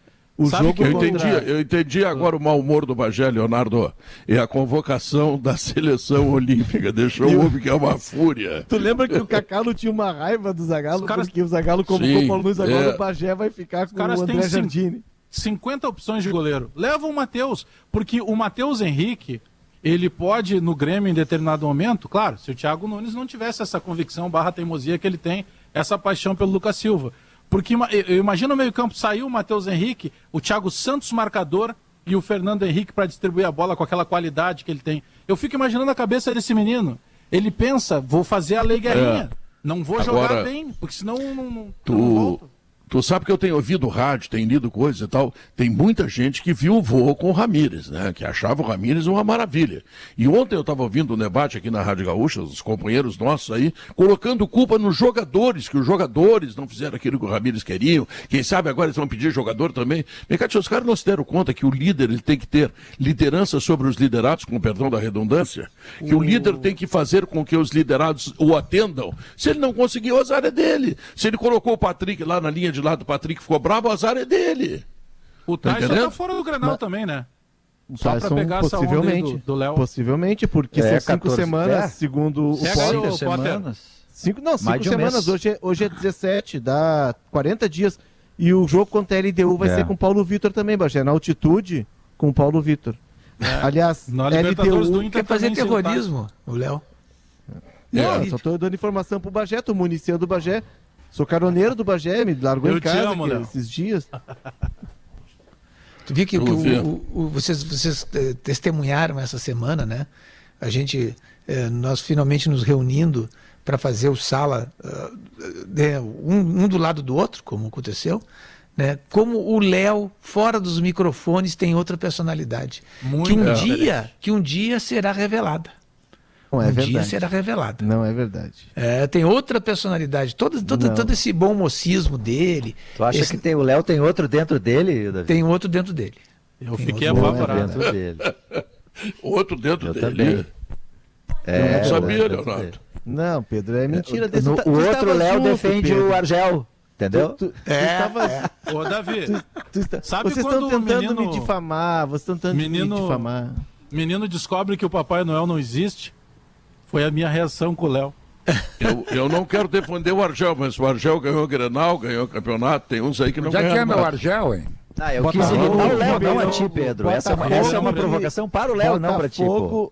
Eu entendi agora o mau humor do Bagé, Leonardo. É a convocação da seleção olímpica. Deixou o homem que é uma fúria. Tu lembra que o Kaká não tinha uma raiva do Zagallo? Porque o Zagallo convocou o Paulo Nunes, agora o Bagé vai ficar com o André Jardine. 50 opções de goleiro. Leva o Matheus, porque o Matheus Henrique, ele pode, no Grêmio, em determinado momento, claro, se o Thiago Nunes não tivesse essa convicção / teimosia que ele tem, essa paixão pelo Lucas Silva. Porque eu imagino o meio campo, saiu o Matheus Henrique, o Thiago Santos marcador, e o Fernando Henrique para distribuir a bola com aquela qualidade que ele tem. Eu fico imaginando a cabeça desse menino. Ele pensa, vou fazer a Lei Guerrinha. Não vou jogar bem, porque senão não volto. Tu sabe que eu tenho ouvido rádio, tenho lido coisa e tal. Tem muita gente que viu o voo com o Ramírez, né? Que achava o Ramírez uma maravilha. E ontem eu estava ouvindo um debate aqui na Rádio Gaúcha, os companheiros nossos aí, colocando culpa nos jogadores, que os jogadores não fizeram aquilo que o Ramírez queriam. Quem sabe agora eles vão pedir jogador também. Os caras não se deram conta que o líder ele tem que ter liderança sobre os liderados, com perdão da redundância, que o líder tem que fazer com que os liderados o atendam. Se ele não conseguir, o azar é dele. Se ele colocou o Patrick lá na linha de lado, o Patrick ficou bravo, o azar é dele. O Tyson tá fora do Grenal também, né? Só para pegar possivelmente, essa onda do Léo. Possivelmente, porque são 5 semanas, segundo o Potter. 5 semanas. 5 semanas, hoje é 17, dá 40 dias. E o jogo contra a LDU vai ser com o Paulo Vitor também, Bagé, na altitude com o Paulo Vitor. Aliás, LDU quer fazer terrorismo, o Léo. Não, só tô dando informação pro Bagé, tô municiando o Bagé. Sou caroneiro do Bagé, me largou em casa esses dias. Tu viu que vocês testemunharam essa semana, né? Nós finalmente nos reunindo para fazer o sala, um do lado do outro, como aconteceu, né? Como o Léo, fora dos microfones, tem outra personalidade. Que um dia será revelada. Não é verdade. Dia será revelada. Não é verdade. Tem outra personalidade. Todo esse bom mocismo dele. Tu acha que o Léo tem outro dentro dele, Davi? Tem outro dentro dele. Eu fiquei apavorado. Outro dentro dele. Eu não sabia, Leonardo. Não, Pedro, é mentira desse. O outro Léo defende o Argel. Entendeu? Ô, Davi, sabe vocês quando estão tentando me difamar, menino descobre que o Papai Noel não existe? Foi a minha reação com o Léo. Eu não quero defender o Argel, mas o Argel ganhou o Grenal, ganhou o campeonato, tem uns aí que não ganharam. Já que é meu Argel, hein? Eu quis imitar o Léo, não a ti, Pedro. Essa é uma provocação para o Léo, não para ti.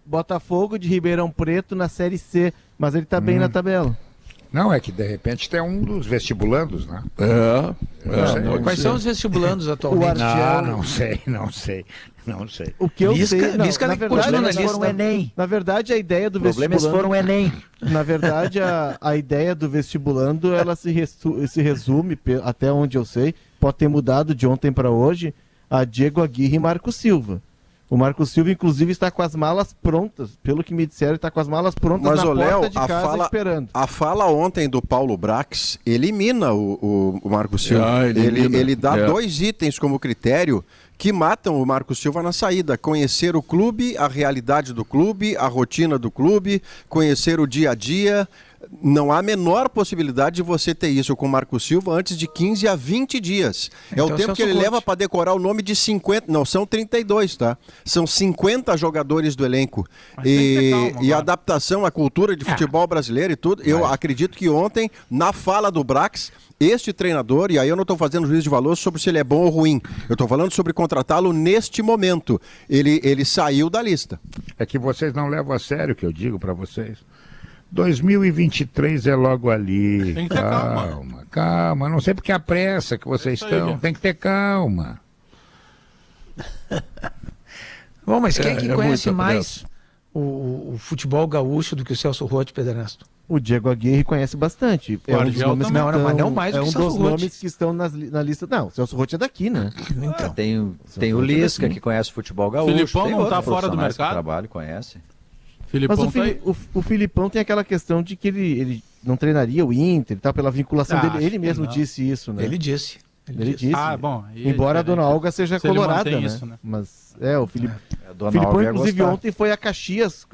Botafogo de Ribeirão Preto na Série C, mas ele tá bem na tabela. Não, é que de repente tem um dos vestibulandos, né? Quais são os vestibulandos atualmente? Não sei. O que eu sei, na verdade, foram o Enem. Na verdade, a ideia do vestibulando... Problemas foram o Enem. Na verdade, a ideia do vestibulando, ela se resume, até onde eu sei, pode ter mudado de ontem para hoje, a Diego Aguirre e Marco Silva. O Marco Silva, inclusive, está com as malas prontas. Pelo que me disseram, está com as malas prontas na porta de casa esperando. A fala ontem do Paulo Brax elimina o Marco Silva. Ele dá 2 itens como critério que matam o Marco Silva na saída. Conhecer o clube, a realidade do clube, a rotina do clube, conhecer o dia a dia. Não há a menor possibilidade de você ter isso com o Marco Silva antes de 15 a 20 dias. Então, é o tempo que ele leva para decorar o nome de 50... Não, são 32, tá? São 50 jogadores do elenco. E a adaptação à cultura de futebol brasileiro e tudo. Eu acredito que ontem, na fala do Brax, este treinador, e aí eu não estou fazendo juízo de valor sobre se ele é bom ou ruim. Eu estou falando sobre contratá-lo neste momento. Ele saiu da lista. É que vocês não levam a sério o que eu digo para vocês. 2023 é logo ali. Tem que ter calma. Não sei porque a pressa que vocês estão. Tem que ter calma. Bom, mas quem é que conhece mais o futebol gaúcho do que o Celso Roth, Pedro Ernesto? O Diego Aguirre conhece bastante. É um dos nomes mas não mais é um dos nomes que estão na lista. Não, o Celso Roth é daqui, né? Então, tem o Lisca, que conhece o futebol gaúcho. O Filipão não está fora do mercado? Trabalho, conhece. Mas o Filipão tem aquela questão de que ele não treinaria o Inter, tá, pela vinculação dele. Ele mesmo disse isso, né? Ele disse. Bom. Embora a dona Olga seja colorada, né? Isso, né? Mas o Filipão, inclusive, ontem foi a Caxias.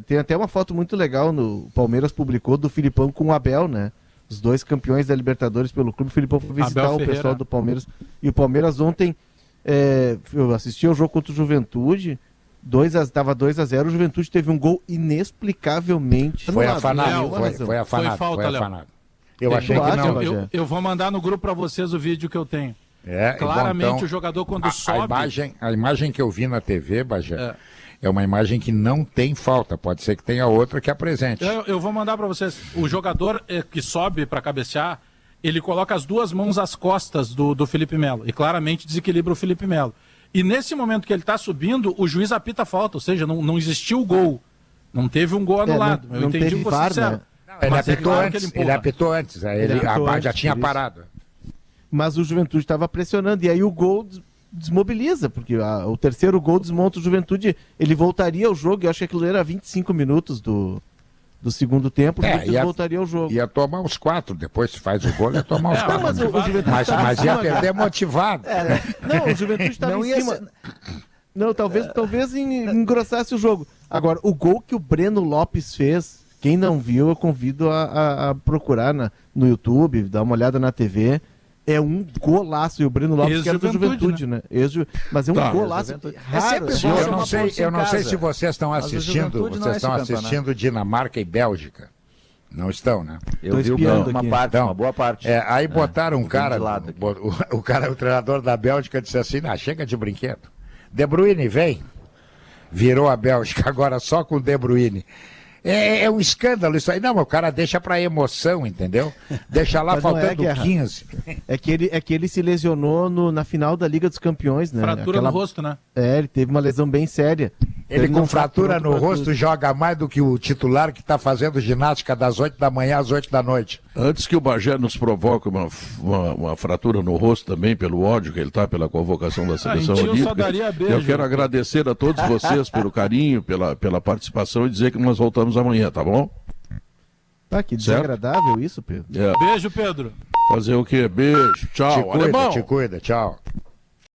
Tem até uma foto muito legal o Palmeiras publicou do Filipão com o Abel, né? Os 2 campeões da Libertadores pelo clube. O Filipão foi visitar o pessoal do Palmeiras. E o Palmeiras ontem, eu assisti ao jogo contra o Juventude. Estava 2-0, o Juventude teve um gol inexplicavelmente... Foi afanado. Foi falta, Léo. Eu achei que não. Eu vou mandar no grupo para vocês o vídeo que eu tenho. Claramente, então, o jogador quando sobe... A imagem que eu vi na TV, Bagé, é uma imagem que não tem falta. Pode ser que tenha outra que apresente. Eu vou mandar para vocês. O jogador que sobe para cabecear, ele coloca as 2 mãos às costas do Felipe Melo. E claramente desequilibra o Felipe Melo. E nesse momento que ele está subindo, o juiz apita a falta, ou seja, não existiu o gol. Não teve um gol anulado. não eu entendi o que você disseram. né? Ele apitou antes, já tinha parado. Mas o Juventude estava pressionando, e aí o gol desmobiliza, porque o terceiro gol desmonta o Juventude, ele voltaria ao jogo, eu acho que aquilo era 25 minutos do segundo tempo, voltaria ao jogo. Ia tomar uns 4, depois se faz o gol, ia tomar uns 4. Mas o Juventude mas ia perder motivado. Não, o Juventude estava em cima. Não, talvez engrossasse o jogo. Agora, o gol que o Breno Lopes fez, quem não viu, eu convido a procurar no YouTube, dar uma olhada na TV. É um golaço, e o Breno Lopes que era do Juventude, né? Mas é um golaço raro. Eu não sei se vocês estão assistindo Dinamarca e Bélgica. Não estão, né? Eu vi uma boa parte. Aí botaram um cara, o treinador da Bélgica disse assim, chega de brinquedo. De Bruyne, vem. Virou a Bélgica agora só com o De Bruyne. É um escândalo isso aí. Não, mas o cara deixa pra emoção, entendeu? Deixa lá faltando 15. É que ele se lesionou na final da Liga dos Campeões, né? Fratura no rosto, né? Ele teve uma lesão bem séria. Ele com fratura no rosto joga mais do que o titular que está fazendo ginástica das 8 da manhã às 8 da noite. Antes que o Bagé nos provoque uma fratura no rosto também, pelo ódio que ele está pela convocação da Seleção Olímpica, eu quero agradecer a todos vocês pelo carinho, pela participação e dizer que nós voltamos amanhã, tá bom? Que desagradável isso, Pedro. Beijo, Pedro. Fazer o quê? Beijo, tchau. Te cuida, tchau.